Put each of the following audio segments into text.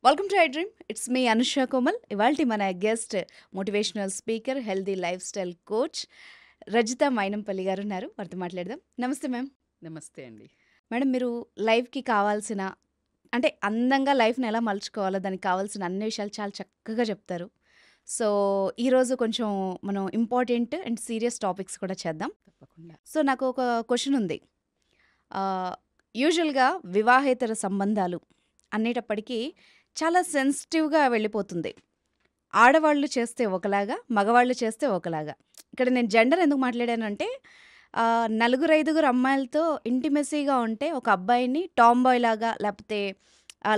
Welcome to I dream. It's me Anusha Komal. ఇవాల్టి మన guest motivational speaker, healthy life style coach Rajitha Mynampally గారు ఉన్నారు. వారితో మాట్లాడదాం. నమస్తే మ్యామ్. నమస్తే అండి. మేడం, మీరు లైఫ్కి కావాల్సిన అంటే అందంగా లైఫ్ని ఎలా మలుచుకోవాలో దానికి కావాల్సిన అన్ని విషయాలు చాలా చక్కగా చెప్తారు. సో ఈరోజు కొంచెం మనం ఇంపార్టెంట్ అండ్ సీరియస్ టాపిక్స్ కూడా చేద్దాం. తప్పకుండా. సో నాకు ఒక క్వశ్చన్ ఉంది. యూజువల్గా వివాహేతర సంబంధాలు అనేటప్పటికీ చాలా సెన్సిటివ్గా వెళ్ళిపోతుంది. ఆడవాళ్ళు చేస్తే ఒకలాగా, మగవాళ్ళు చేస్తే ఒకలాగా. ఇక్కడ నేను జెండర్ ఎందుకు మాట్లాడానంటే, నలుగురు ఐదుగురు అమ్మాయిలతో ఇంటిమెసీగా ఉంటే ఒక అబ్బాయిని టామ్ బాయ్ లాగా లేకపోతే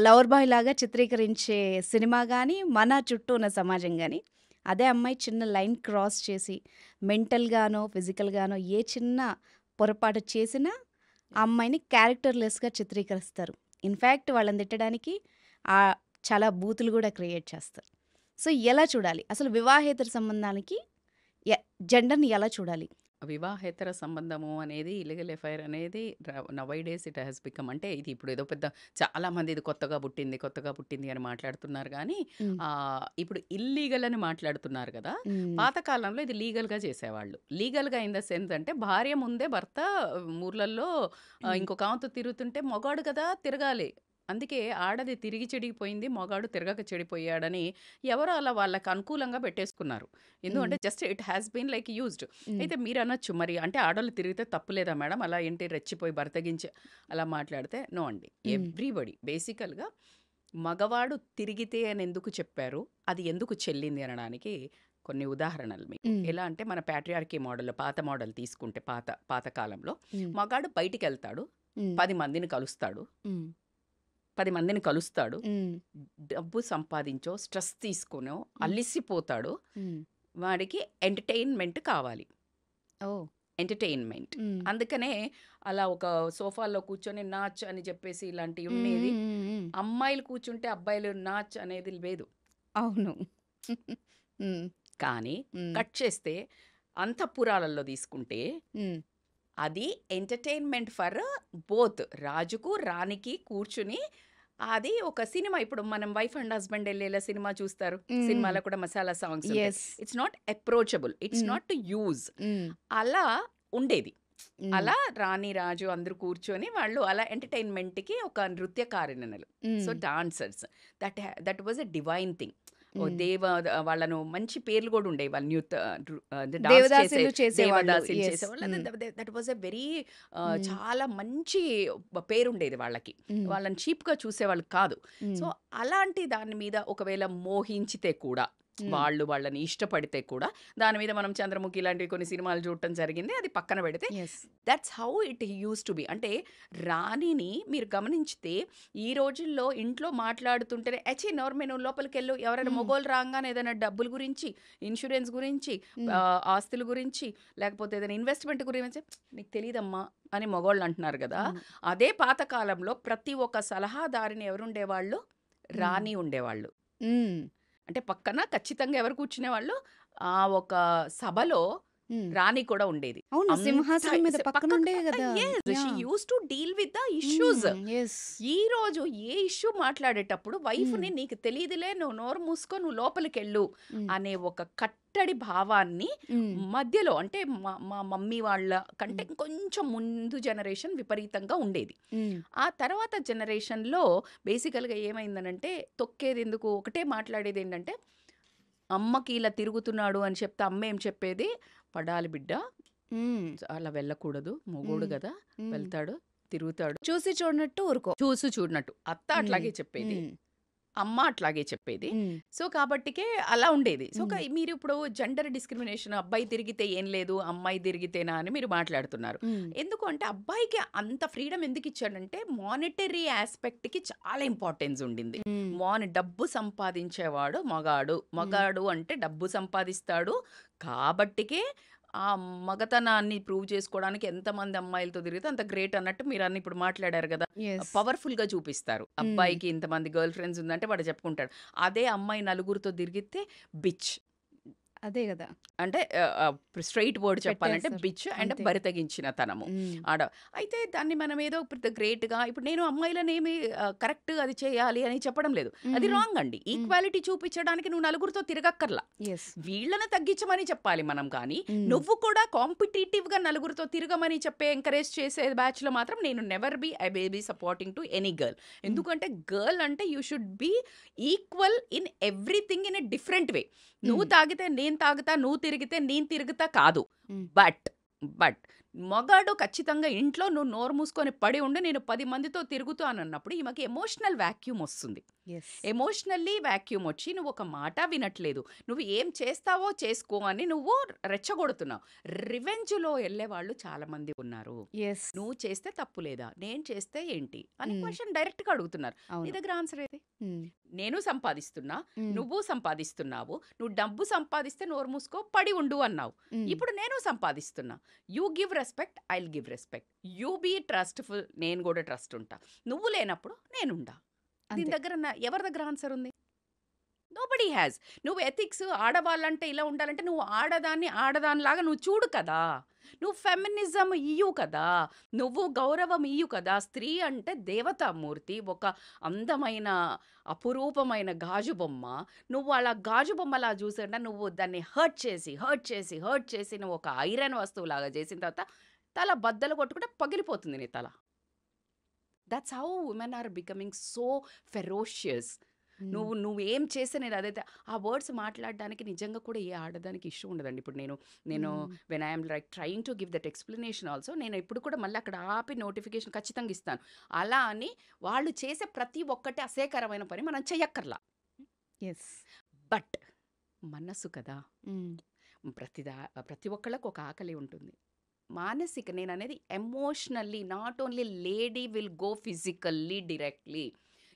లవర్ బాయ్ లాగా చిత్రీకరించే సినిమా కానీ, మన చుట్టూ ఉన్న సమాజం కానీ, అదే అమ్మాయి చిన్న లైన్ క్రాస్ చేసి మెంటల్గానో ఫిజికల్గానో ఏ చిన్న పొరపాటు చేసినా ఆ అమ్మాయిని క్యారెక్టర్లెస్గా చిత్రీకరిస్తారు. ఇన్ఫ్యాక్ట్ వాళ్ళని తిట్టడానికి చాలా బూతులు కూడా క్రియేట్ చేస్తారు. సో ఎలా చూడాలి అసలు వివాహేతర సంబంధానికి జెండర్ని ఎలా చూడాలి? వివాహేతర సంబంధము అనేది, ఇల్లీగల్ ఎఫైర్ అనేది నవై డేస్ ఇట్ హ్యాస్ బికమ్, అంటే ఇది ఇప్పుడు ఏదో పెద్ద చాలా మంది ఇది కొత్తగా పుట్టింది అని మాట్లాడుతున్నారు. కానీ ఇప్పుడు ఇల్లీగల్ అని మాట్లాడుతున్నారు కదా. పాతకాలంలో ఇది లీగల్గా చేసేవాళ్ళు. లీగల్గా ఇన్ ద సెన్స్ అంటే భార్య ముందే భర్త ఊర్లలో ఇంకొక ఆమెతో తిరుగుతుంటే మొగాడు కదా తిరగాలి. అందుకే ఆడది తిరిగి చెడిగిపోయింది, మొగాడు తిరగక చెడిపోయాడని ఎవరో అలా వాళ్ళకి అనుకూలంగా పెట్టేసుకున్నారు. ఎందుకంటే just it has been like used. అయితే మీరు అనొచ్చు, మరి అంటే ఆడవాళ్ళు తిరిగితే తప్పులేదా మేడం, అలా ఏంటి రెచ్చిపోయి బర్తగించి అలా మాట్లాడితే? నో అండి. ఎవ్రీబడి బేసికల్గా మగవాడు తిరిగితే అని ఎందుకు చెప్పారు, అది ఎందుకు చెల్లింది అనడానికి కొన్ని ఉదాహరణలు మీకు. ఎలా అంటే మన ప్యాట్రియార్కీ మోడల్, పాత మోడల్ తీసుకుంటే పాతకాలంలో మగాడు బయటికి వెళ్తాడు, 10 మందిని కలుస్తాడు, డబ్బు సంపాదించో స్ట్రెస్ తీసుకునో అలిసిపోతాడు, వాడికి ఎంటర్టైన్మెంట్ కావాలి. ఎంటర్టైన్మెంట్. అందుకనే అలా ఒక సోఫాలో కూర్చొని నాచ్ అని చెప్పేసి ఇలాంటివి ఉండేది. అమ్మాయిలు కూర్చుంటే అబ్బాయిలు నాచ్ అనేది లేదు. అవును. కానీ కట్ చేస్తే అంతఃపురాలలో తీసుకుంటే అది ఎంటర్టైన్మెంట్ ఫర్ బోత్. రాజుకు రాణికి కూర్చుని అది ఒక సినిమా. ఇప్పుడు మనం వైఫ్ అండ్ హస్బెండ్ వెళ్ళేలా సినిమా చూస్తారు. సినిమాలో కూడా masala songs. It's not approachable, it's not to use. అలా ఉండేది. అలా రాణి రాజు అందరూ కూర్చొని వాళ్ళు అలా ఎంటర్టైన్మెంట్కి ఒక నృత్యకారిణులు, so dancers. That was a divine thing. వాళ్ళను మంచి పేర్లు కూడా ఉండేవి. వాళ్ళు దేవదాసీలు చేసేవాళ్ళు. దట్ వాజ్ ఎ వెరీ చాలా మంచి పేరు ఉండేది వాళ్ళకి. వాళ్ళని చీప్గా చూసేవాళ్ళు కాదు. సో అలాంటి దాని మీద ఒకవేళ మోహించితే కూడా, వాళ్ళని ఇష్టపడితే కూడా, దాని మీద మనం చంద్రముఖి లాంటివి కొన్ని సినిమాలు చూడటం జరిగింది. అది పక్కన పెడితే that's how it use to be. అంటే రాణిని మీరు గమనించితే ఈ రోజుల్లో ఇంట్లో మాట్లాడుతుంటేనే ఎచి నోర్మెను లోపలికి వెళ్ళు, ఎవరైనా మొగోళ్ళు రాగానే ఏదైనా డబ్బుల గురించి, ఇన్సూరెన్స్ గురించి, ఆస్తుల గురించి, లేకపోతే ఏదైనా ఇన్వెస్ట్మెంట్ గురించి, నీకు తెలియదమ్మా అని మొగోళ్ళు అంటున్నారు కదా. అదే పాతకాలంలో ప్రతి ఒక్క సలహాదారిని ఎవరుండేవాళ్ళు? రాణి ఉండేవాళ్ళు. అంటే పక్కన ఖచ్చితంగా ఎవరు కూర్చునేవాళ్ళు? ఆ ఒక సభలో రాణి కూడా ఉండేది. సింహాసనం మీద పక్కన ఉండేది కదా. She used to deal with the issues. ఈ రోజు ఏ ఇష్యూ మాట్లాడేటప్పుడు వైఫ్ని నీకు తెలియదులే, నువ్వు నోరు మూసుకో, నువ్వు లోపలికి వెళ్ళు అనే ఒక కట్టడి భావాన్ని మధ్యలో, అంటే మా మమ్మీ వాళ్ళ కంటే కొంచెం ముందు జనరేషన్ విపరీతంగా ఉండేది. ఆ తర్వాత జనరేషన్లో బేసికల్గా ఏమైందనంటే, తొక్కేది ఎందుకు, ఒకటే మాట్లాడేది ఏంటంటే, అమ్మకి ఇలా తిరుగుతున్నాడు అని చెప్తే అమ్మ ఏం చెప్పేది, పడాలి బిడ్డ, అలా వెళ్ళకూడదు, మొగోడు కదా వెళ్తాడు, తిరుగుతాడు, చూసి చూడనట్టు ఊరుకో, చూసి చూడనట్టు. అత్త అట్లాగే చెప్పేది, అమ్మ అట్లాగే చెప్పేది. సో కాబట్టికే అలా ఉండేది. సో మీరు ఇప్పుడు జెండర్ డిస్క్రిమినేషన్, అబ్బాయి తిరిగితే ఏం లేదు, అమ్మాయి తిరిగితేనా అని మీరు మాట్లాడుతున్నారు. ఎందుకు అంటే అబ్బాయికి అంత ఫ్రీడమ్ ఎందుకు ఇచ్చాడంటే, మానిటరీ ఆస్పెక్ట్కి చాలా ఇంపార్టెన్స్ ఉండింది. డబ్బు సంపాదించేవాడు మగాడు అంటే డబ్బు సంపాదిస్తాడు కాబట్టికే ఆ మగతనాన్ని ప్రూవ్ చేసుకోవడానికి ఎంతమంది అమ్మాయిలతో తిరిగితే అంత గ్రేట్ అన్నట్టు మీరు అన్ని ఇప్పుడు మాట్లాడారు కదా. పవర్ఫుల్గా చూపిస్తారు. అబ్బాయికి ఇంతమంది గర్ల్ ఫ్రెండ్స్ ఉందంటే వాడు చెప్పుకుంటాడు. అదే అమ్మాయి నలుగురితో తిరిగితే బిచ్ అదే గదా! అంటే స్ట్రెయిట్ వర్డ్ చెప్పాలంటే పెట్టేస్తారు. బిచ్ అండ్ అంతే. బరితెగించిన తనము. హ్మ్. ఆడ అయితే దాన్ని మనం ఏదో పెద్ద గ్రేట్‌గా ఇప్పుడు నేను అమ్మాయిలనేమి కరెక్ట్ అది చేయాలి అని చెప్పడం లేదు. హ్మ్. అది హ్మ్. రాంగ్ అండి. హ్మ్. ఈక్వాలిటీ చూపించడానికి నువ్వు నలుగురితో తిరగక్కర్లా. యెస్. వీళ్ళని తగ్గించమని చెప్పాలి మనం కానీ, హ్మ్. నువ్వు కూడా కాంపిటీటివ్‌గా నలుగురితో తిరగమని చెప్పే ఎంకరేజ్ చేసే బ్యాచ్‌లో మాత్రం నేను never be I will be supporting to any girl. Hmm. ఎందుకంటే గర్ల్ అంటే you should be equal in everything in a different way. నువ్వు హ్మ్. తాగితే నేను తాగుతా, నువ్వు తిరిగితే నేను తిరుగుతా కాదు. హ్మ్. బట్ మగాడు ఖచ్చితంగా ఇంట్లో నువ్వు నోరు మూసుకొని పడి ఉండి నేను 10 మందితో తిరుగుతానన్నప్పుడు ఈమెకి ఎమోషనల్ వాక్యూమ్ వస్తుంది. యెస్. ఎమోషనల్లీ వాక్యూమ్ వచ్చి నువ్వు ఒక మాట వినట్లేదు. నువ్వు ఏం చేస్తావో చేసుకో అని నువ్వు రెచ్చగొడుతున్నావు. రివెంజ్‌లో ఎళ్ళేవాళ్ళు చాలామంది ఉన్నారు. యెస్. నువ్వు చేస్తే తప్పు లేదా? నేను చేస్తే ఏంటి? అని హ్మ్. క్వెషన్ డైరెక్ట్‌గా అడుగుతున్నారు. నీ అవును. దగ్గర ఆన్సర్ ఏది? హ్మ్. నేను సంపాదిస్తున్నా, హ్మ్. నువ్వు సంపాదిస్తున్నావు. నువ్వు డబ్బు సంపాదిస్తే నోరు మూసుకో, పడి ఉండు అన్నావు. హ్మ్. ఇప్పుడు నేను సంపాదిస్తున్నా. You give respect, I will give respect. You be trustful, నేను కూడా ట్రస్ట్ ఉంటా. నువ్వు లేనప్పుడు నేనుండా. దీని అంతే. దగ్గర ఎవరి దగ్గర ఆన్సర్ ఉంది? Nobody has. నువ్వు ఎథిక్స్ ఆడవాళ్ళంటే ఇలా ఉండాలంటే నువ్వు ఆడదానిలాగా నువ్వు చూడు కదా! నువ్వు ఫెమినిజం ఇయ్యు కదా! నువ్వు గౌరవం ఇయ్యు కదా! స్త్రీ అంటే దేవతామూర్తి. ఒక అందమైన, అపురూపమైన గాజు బొమ్మ. నువ్వు అలా గాజు బొమ్మలా చూసంటే నువ్వు దాన్ని హర్ట్ చేసి నువ్వు ఒక ఐరన్ వస్తువులాగా చేసిన తర్వాత తల బద్దలు కొట్టుకుంటే పగిలిపోతుంది నీ తల. That's how women are becoming so ferocious. Hmm. నువ్వేం చేస్తే నేను అదైతే ఆ వర్డ్స్ మాట్లాడడానికి నిజంగా కూడా ఏ ఆడదానికి ఇష్యూ ఉండదండి. ఇప్పుడు నేను హ్మ్. When I'm like trying to give that explanation also నేను ఎప్పుడు కూడా మళ్ళీ అక్కడ ఆపి నోటిఫికేషన్ ఖచ్చితంగా ఇస్తాను. అలా అని వాళ్ళు చేసే ప్రతి ఒక్కటి అసేకరమైన పని మనం చెయ్యక్కర్లా. యెస్. బట్ మనసు కదా! హ్మ్. ప్రతి ఒక్కళ్ళకి ఒక ఆకలి ఉంటుంది. మానసిక నేననేది emotionally not only lady will go physically directly.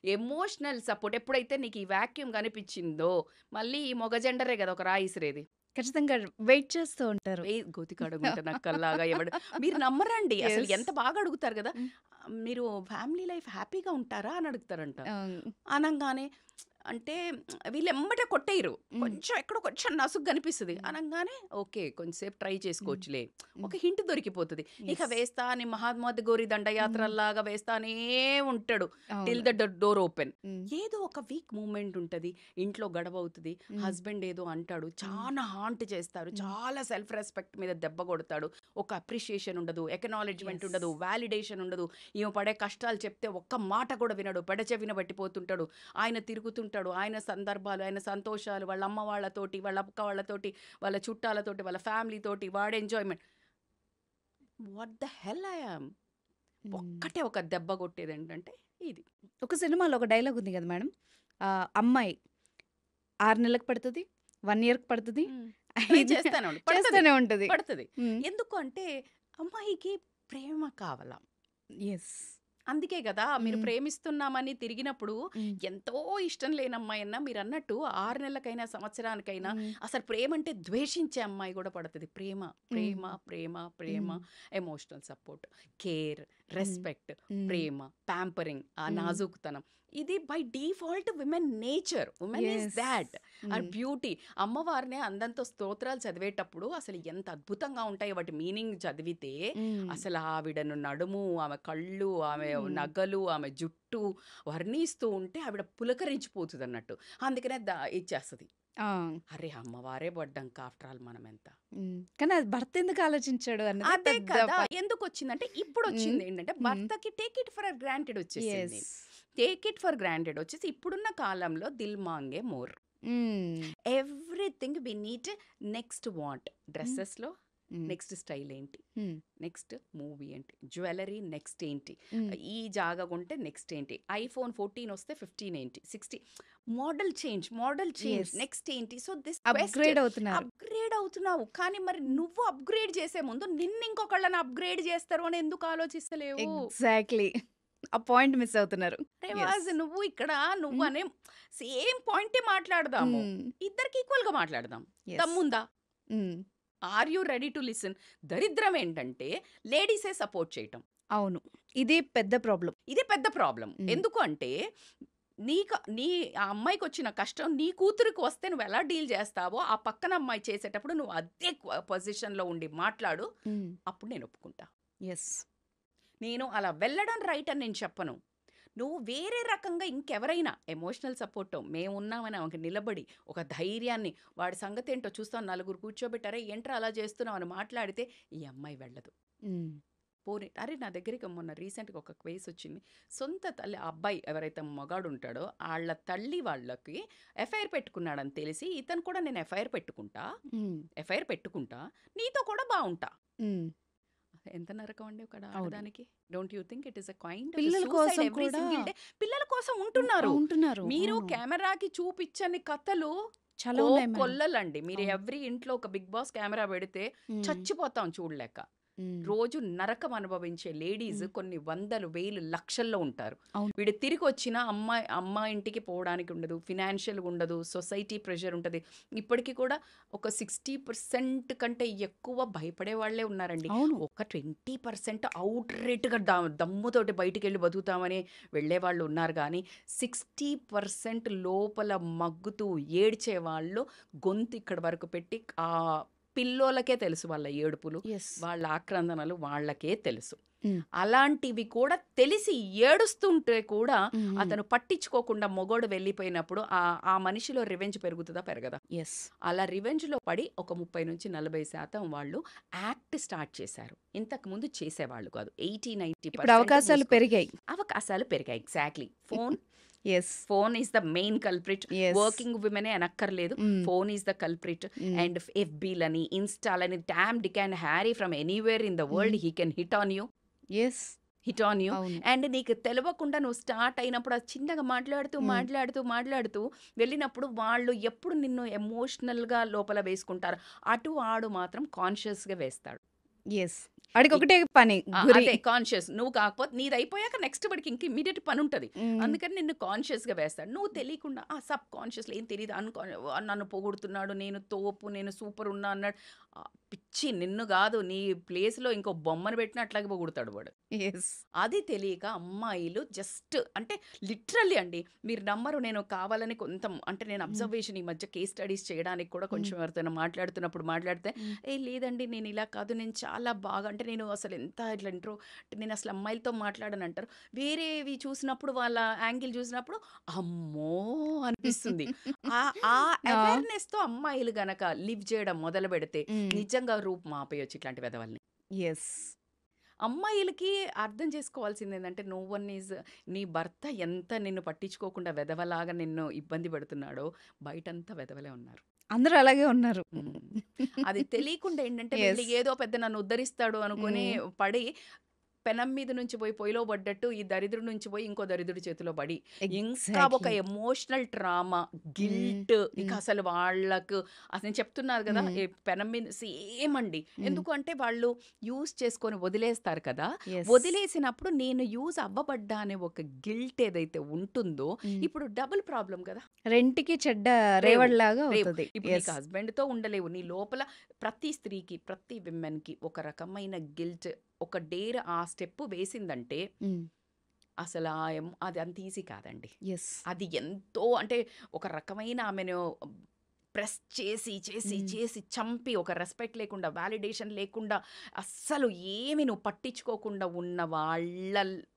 Emotional support ఎప్పుడైతే నీకు ఈ వాక్యూమ్ కనిపించిందో, మళ్ళీ ఈ మొగ జెండరే గదా! ఒక రాయి ఇసిరేది. ఖచ్చితంగా వెయిట్ చేస్తూ ఉంటారు. గోతికాడ గుంట నక్కల్లాగా మీరు నమ్మరండి. అసలు యెస్. ఎంత బాగా అడుగుతారు గదా! హ్మ్. మీరు ఫ్యామిలీ లైఫ్ హ్యాపీగా ఉంటారా? అని అడుగుతారంట. అవును. అనంగానే అంటే వీళ్ళెమ్మటే కొట్టెయ్యరు. హ్మ్. ఎక్కడో కొంచెం నసుగు కనిపిస్తది. హ్మ్. అనంగానే ఓకే. కొంచెంసేపు ట్రై హ్మ్. చేసుకోవచ్చులే. హ్మ్. ఒక హింట్ దొరికిపోతది. ఇక యెస్. వేస్తా అని మహాత్మాది గోరి హ్మ్. దండయాత్రల్లాగా వేస్తానే ఉంటాడు. టిల్ అవును. The door open. హ్మ్. ఏదో ఒక వీక్ మూవ్‌మెంట్ ఉంటది. ఇంట్లో గొడవవుతది. హ్మ్. హస్బెండ్ ఏదో అంటాడు. హ్మ్. చానా హాంట్ చేస్తారు. హ్మ్. చాలా సెల్ఫ్ రెస్పెక్ట్ మీద దెబ్బ కొడతాడు. ఒక అప్రిషియేషన్ ఉండదు. Acknowledgement yes. ఉండదు. వాలిడేషన్ ఉండదు. ఈమె పడే కష్టాలు చెప్తే ఒక్క మాట కూడా వినడు. పెడచెవిన పట్టిపోతుంటాడు. ఆయన తిరుగుతుంటాడు. ఆయన సందర్భాలు, ఆయన సంతోషాలు, వాళ్ళ అమ్మ వాళ్ళతోటి, వాళ్ళ అక్క వాళ్ళతోటి, వాళ్ళ చుట్టాలతోటి, వాళ్ళ ఫ్యామిలీ తోటి వాడి enjoyment. What the hell I am? హ్మ్. ఒక్కటే ఒక దెబ్బ కొట్టేదేంటంటే ఇది. ఒక సినిమాలో ఒక డైలాగ్ ఉంది గదా మేడం. అమ్మాయి 6 నెలలకు పడతది. 1 ఇయర్‌కి పడతది. హ్మ్. ట్రై 5 చేస్తానే ఉండు. పడతది. చేస్తూనే ఉంటది. పడతది. హ్మ్. ఎందుకు అంటే అమ్మాయికి ప్రేమ కావాల. యెస్. అందుకే గదా! మీరు హ్మ్. ప్రేమిస్తున్నామని తిరిగినప్పుడు హ్మ్. ఎంతో ఇష్టం లేని అమ్మాయన్నా మీరన్నట్టు 6 నెలలకైనా, సంవత్సరానికైనా హ్మ్. అసలు ప్రేమంటే ద్వేషించే అమ్మాయి గూడా పడతది. ప్రేమ, హ్మ్. ప్రేమ, ప్రేమ, ప్రేమ, hmm. Emotional support, care, hmm. Respect, hmm. ప్రేమ, ప్యాంపరింగ్, ఆ హ్మ్. నాజూకుతనం. ఇది by default women nature. Women is yes. Thought. Or hmm. Beauty. అమ్మవారిని అందంతో స్తోత్రాలు చదివేటప్పుడు అసలు ఎంత అద్భుతంగా ఉంటాయో వాటి మీనింగ్ చదివితే హ్మ్. అసలు ఆవిడను నడుము, ఆమె కళ్ళు, ఆమె హ్మ్. నగలు, ఆమె జుట్టు వర్ణిస్తూ ఉంటే ఆవిడ పులకరించిపోతుందన్నట్టు. అందుకనే ఇచ్చేస్తది. ఆ! అరే! అమ్మవారే పడ్డాంక ఆఫ్టర్ ఆల్ మనమెంత. హ్మ్. కానీ అది భర్త ఎందుకు ఆలోచించాడు అన్నదే అదే పెద్ద కదా! ఎందుకొచ్చిందంటే హ్మ్. ఇప్పుడొచ్చిందేంటంటే హ్మ్. భర్తకి టేక్ ఇట్ ఫర్ గ్రాంటెడ్ వచ్చేసింది. Yes. Take it for granted వచ్చేసి ఇప్పుడున్న కాలంలో దిల్ మాంగే more. Hmm. Everything we need next want. Hmm. డ్రెసెస్‌లో హ్మ్. నెక్స్ట్ స్టైల్ ఏంటి? హ్మ్. నెక్స్ట్ మూవీ ఏంటి? జ్యువెలరీ నెక్స్ట్ ఏంటి? హ్మ్. ఈ జాగా కొంటే నెక్స్ట్ ఏంటి? ఐఫోన్ 14 వస్తే 15 ఏంటి? 60 మోడల్ చేంజ్ యెస్. నెక్స్ట్ ఏంటి? సో దిస్ క్వెస్ట్ అప్‌గ్రేడ్ అవుతున్నారు. అప్‌గ్రేడ్ అవుతున్నావు. కానీ మరి హ్మ్. నువ్వు అప్‌గ్రేడ్ చేసే ముందు నిన్నింకొకళ్ళని అప్‌గ్రేడ్ చేస్తారు అని ఎందుకు ఆలోచిస్తలేవు? ఎగ్జాక్ట్‌లీ. ఆ పాయింట్ మిస్ అవుతున్నారు. యెస్. రేవాజ్ నువ్వు ఇక్కడ హ్మ్. నువ్వనే సేమ్ పాయింటే మాట్లాడదాము. హ్మ్. ఇద్దరికి ఈక్వల్‌గా మాట్లాడదాం. యెస్. దమ్ముందా? Hmm. Are you ready to listen? దరిద్రం ఏంటంటే లేడీసే సపోర్ట్ చేయటం. అవును. ఇదే పెద్ద ప్రాబ్లమ్. ఇది పెద్ద ప్రాబ్లమ్. హ్మ్. ఎందుకు అంటే నీ ఆ అమ్మాయికొచ్చిన కష్టం నీ కూతురికి వస్తే నువ్వెలా డీల్ చేస్తావో, ఆ పక్కన అమ్మాయి చేసేటప్పుడు నువ్వు అదే పొజిషన్‌లో ఉండి మాట్లాడు. అప్పుడు నేను ఒప్పుకుంటా. యెస్. నేను అలా వెళ్ళడం రైట్ అని నేను చెప్పను. నువ్వు వేరే రకంగా ఇంకెవరైనా ఎమోషనల్ సపోర్టో, మేమున్నామని ఆమెకి నిలబడి, ఒక ధైర్యాన్ని, వాడి సంగతేంటో చూస్తాం నలుగురు కూర్చోబెట్టి, "అరే! ఏంట్రా అలా చేస్తున్నావు" అని మాట్లాడితే ఈ అమ్మాయి వెళ్ళదు. పోనీ అరే నా దగ్గరికి మొన్న రీసెంట్‌గా ఒక కేస్ వచ్చింది. సొంత తల్లి ఆ అబ్బాయి ఎవరైతే మగాడు ఉంటాడో ఆళ్ళ తల్లి వాళ్ళకి ఎఫ్ఐఆర్ పెట్టుకున్నాడని తెలిసి, ఇతను కూడా నేను ఎఫ్ఐఆర్ పెట్టుకుంటా. నీతో కూడా బావుంటా. ఎంత నరకం అండి ఒక అవును. ఆడదానికి. Don't you think it is a kind of పిల్లల సూసైడ్ కోసం ఎవ్రీ కూడా సింగిల్ డే? పిల్లల కోసం ఉంటున్నారు. ఉంటున్నారు. మీరు అవును. కెమెరాకి చూపించని కథలు చాలా ఉన్నాయి మేడం. కోకొల్లలండి. మీరు అవును. ఎవ్రీ ఇంట్లో ఒక బిగ్ బాస్ కెమెరా పెడితే హ్మ్. చచ్చిపోతాం చూడలేక. హ్మ్. రోజు నరకం అనుభవించే లేడీస్ హ్మ్. కొన్ని వందలు, వేలు, లక్షల్లో ఉంటారు. అవును. వీడు తిరిగొచ్చినా అమ్మ ఇంటికి పోవడానికి ఉండదు. ఫినాన్షియల్‌గా ఉండదు. సొసైటీ ప్రెషర్ ఉంటది. ఇప్పటికి కూడా ఒక 60% కంటే ఎక్కువ భయపడే వాళ్ళే ఉన్నారండి. అవును. ఒక 20% ఔట్‌రేట్‌గా దమ్ముతోటి బయటికెళ్ళి బతుకుతామని వెళ్ళేవాళ్ళు ఉన్నారు గానీ, 60% లోపల మగ్గుతూ ఏడ్చే వాళ్ళు గొంతు ఇక్కడి వరకు పెట్టి పిల్లోలకే తెలుసు వాళ్ళ ఏడుపులు, యెస్. వాళ్ళ ఆక్రందనలు వాళ్ళకే తెలుసు. హ్మ్. అలాంటివి కూడా తెలిసి ఏడుస్తుంటే కూడా హ్మ్. అతను పట్టించుకోకుండా మొగోడు వెళ్ళిపోయినప్పుడు ఆ మనిషిలో రివెంజ్ పెరుగుతదా? పెరగదా? యెస్. అలా రివెంజ్‌లో పడి ఒక 30-40% వాళ్ళు యాక్ట్ స్టార్ట్ చేశారు. ఇంతకుముందు చేసేవాళ్ళు కాదు. 80, ఇప్పుడు 90% అవకాశాలు పెరిగాయి. అవకాశాలు పెరిగాయి. Exactly. Yes. Phone is the main culprit. Yes. Working విమెనే అనక్కర్లేదు. Hmm. Phone is the culprit. Hmm. And ఎఫ్‌బీలని, ఇన్‌స్టాలని, Tom Dick and Harry from anywhere in the world he can hit on you. Yes. అవును. And నీకు తెలవకుండా నువ్వు start అయినప్పుడు అది చిన్నగా మాట్లాడుతూ వెళ్ళినప్పుడు వాళ్ళు ఎప్పుడు నిన్ను ఎమోషనల్‌గా లోపల వేసుకుంటారు. అటు ఆడు మాత్రం కాన్షియస్‌గా వేస్తాడు. యెస్. ఆడికొకటే పని గురి. అదే కాన్షియస్. నువ్వు కాకపోతే నీదయిపోయాక నెక్స్ట్ వాడికి ఇంక ఇమ్మీడియేట్ పనుంటది. హ్మ్. అందుకని నిన్ను కాన్షియస్‌గా వేస్తాడు. నువ్వు తెలియకుండా సబ్ కాన్షియస్‌లో ఏం తెలీదు నన్ను పొగుడుతున్నాడు, నేను తోపు, నేను సూపర్ ఉన్నా అన్నాడు. పిచ్చి నిన్ను గాదు, నీ ప్లేస్‌లో ఇంకో బొమ్మను పెట్టినా అట్లాగే పొగుడుతాడు వాడు. యెస్. అది తెలియక అమ్మాయిలు జస్ట్ అంటే లిటరల్లీ అండి. మీరు నమ్మరు, నేను కావాలని అంటే నేను హ్మ్. అబ్జర్వేషన్ ఈ మధ్య కేస్ స్టడీస్ చేయడానికి కూడా హ్మ్. కొంచెం ఎవరితోనైనా మాట్లాడితే, హ్మ్. లేదండి నేను ఇలా కాదు, నేను చాలా బాగా అంటే నేను అసలు ఎంత ఇట్లా నేను అసలు అమ్మాయిలతో మాట్లాడనంటారు. వేరేవి చూసినప్పుడు వాళ్ళ యాంగిల్ చూసినప్పుడు అమ్మో అనిపిస్తుంది. ఆ ఆ ఆ! అవేర్‌నెస్‌తో అమ్మాయిలు గనక లివ్ చేయడం మొదలుపెడితే హ్మ్. నిజంగా రూపు మాపేయొచ్చు ఇట్లాంటి వెధవల్ని. యెస్. అమ్మాయిలకి అర్థం చేసుకోవాల్సిందేంటంటే నో వన్ ఈజ్ నీ భర్త ఎంత నిన్ను పట్టించుకోకుండా వెధవలాగా నిన్ను ఇబ్బంది పెడుతున్నాడో బయటంతా వెధవలే ఉన్నారు. అందరూ అలాగే ఉన్నారు. హ్మ్. అది తెలియకుండా ఏంటంటే వీళ్ళు యెస్. ఏదో పెద్ద నన్ను ఉద్ధరిస్తాడు అనుకోని హ్మ్. పడి పెనం మీద నుంచి పోయి పొయ్యిలో పడ్డట్టు ఈ దరిద్రుడి నుంచి పోయి ఇంకో దరిద్రుడి చేతిలో పడి ఇంకా ఒక ఎగ్జాక్ట్‌లీ. ఎమోషనల్ ట్రామా, హ్మ్. గిల్ట్ ఇక హ్మ్. అసలు వాళ్ళకు అసలు నేను చెప్తున్నాను కదా హ్మ్. ఈ పెనం మీద సేమ్ అండి. హ్మ్. ఎందుకు అంటే వాళ్ళు యూజ్ చేసుకొని వదిలేస్తారు కదా! యెస్. వదిలేసినప్పుడు నేను యూజ్ అవ్వబడ్డా అనే ఒక గిల్ట్ ఏదైతే ఉంటుందో హ్మ్. ఇప్పుడు డబుల్ ప్రాబ్లమ్ కదా! రెంటికి చెడ్డ రేవు. రేవడిలాగా రేవు. అవుతది. ఇప్పుడు నీకు యెస్. హస్బెండ్‌తో ఉండలేవు. నీ లోపల ప్రతి స్త్రీకి, ప్రతి విమెన్‌కి ఒక రకమైన గిల్ట్, ఒక డేర్ ఆ స్టెప్ వేసిందంటే హ్మ్. అసలు అది అంత ఈజీ కాదండి. యెస్. అది ఎంతో అంటే ఒక రకమైన ఆమెను ప్రెస్ హ్మ్. చేసి చంపి ఒక రెస్పెక్ట్ లేకుండా, వాలిడేషన్ లేకుండా, అస్సలు ఏమి నువ్వు పట్టించుకోకుండా ఉన్న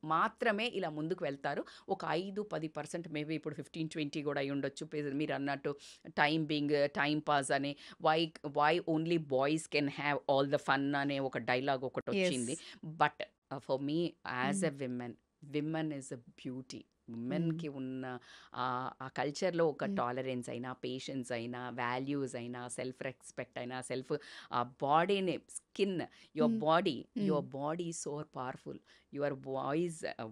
మాత్రమే ఇలా ముందుకు వెళ్తారు. ఒక 5, 10% మేబీ ఇప్పుడు 15, 20 కూడా అయ్యుండొచ్చు. మీరన్నట్టు టైమ్ పాస్ అని why why only boys can have all the fun అనే ఒక డైలాగ్ యెస్. ఒకటొచ్చింది. But for me as hmm. A women is a beauty. Hmm. విమెన్‌కి ఉన్న ఆ కల్చర్‌లో ఒక హ్మ్. టాలరెన్స్ అయినా, పేషెన్స్ అయినా, వాల్యూస్ అయినా, సెల్ఫ్ రెస్పెక్ట్ అయినా, బాడీని హ్మ్. హ్మ్. Your body is so powerful. Your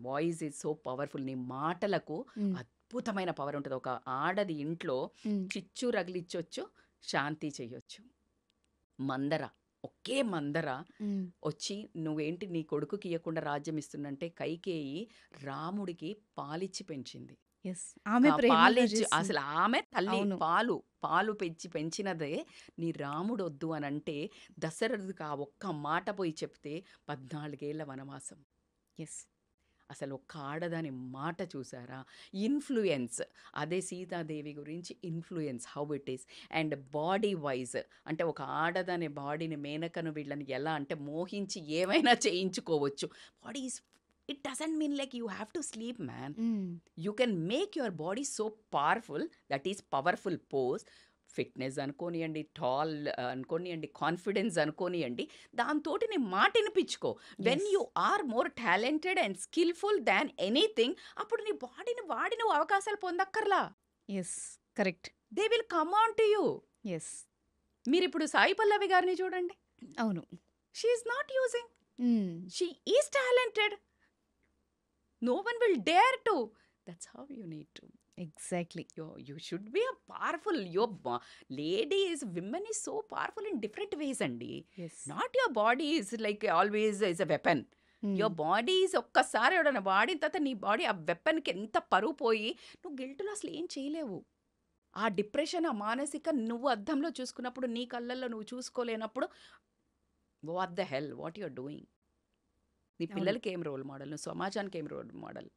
voice is so powerful. నీ మాటలకు హ్మ్. అద్భుతమైన పవర్ ఉంటది. ఒక ఆడది ఇంట్లో హ్మ్. చిచ్చు రగిలిచ్చొచ్చు, శాంతి చెయ్యొచ్చు. మందర, ఒకే మందర హ్మ్. వచ్చి నువ్వేంటి నీ కొడుకుకి ఇయ్యకుండా రాజ్యం ఇస్తున్నంటే కైకేయి రాముడికి పాలిచ్చి పెంచింది. యెస్. ఆమె ప్రేమగా పాలిచ్చి చేసింది. అసలు ఆమె తల్లి అవును. పాలు పెంచి పెంచినదే నీ రాముడొద్దు అనంటే దశరథుడికి ఆ ఒక్క మాట పోయి చెప్తే 14 ఏళ్ల వనవాసం. యెస్. అసలు ఒక్క ఆడదాని మాట చూసారా? ఇన్‌ఫ్లూయెన్స్. అదే సీతాదేవి గురించి influence how it is. And body wise అంటే ఒక ఆడదాని బాడీని మేనకను వీళ్ళని ఎలా అంటే మోహించి ఏమైనా చేయించుకోవచ్చు. Body is it doesn't mean like you have to sleep man. Hmm. You can make your body so powerful. That is powerful pose. Fitness అనుకోనియండి, టాల్ అనుకోనియండి, కాన్ఫిడెన్స్ అనుకోనియండి, దాంతోటి నీ మాట ఇనిపించుకో. When yes. You are more talented and skillful than anything, అప్పుడు నీ బాడీని వాడి నువ్వు అవకాశాలు పొందక్కర్లా. Yes. Correct. They will come on to you. Yes. మీరిప్పుడు సాయి పల్లవి గారిని చూడండి. అవును. She is not using. Hmm. She is talented. No one will dare to. That's how you need to. Exactly. You should be a powerful. Your ladies, women is so powerful in different ways అండి. Yes. Not your body is like always is a weapon. Your body is ఒక్కసారి ఎవడన్నా వాడిన తర్వాత నీ body ఆ వెపన్కి ఎంత పరువు పోయి నువ్వు గిల్ట్లో అసలు ఏం చేయలేవు. ఆ డిప్రెషన్, ఆ మానసిక నువ్వు అద్దంలో చూసుకున్నప్పుడు నీ కళ్ళల్లో నువ్వు చూసుకోలేనప్పుడు what the hell what you're doing. నీ అవును. పిల్లలకి ఏం రోల్ మోడల్, నువ్వు సమాజానికి ఏం role model.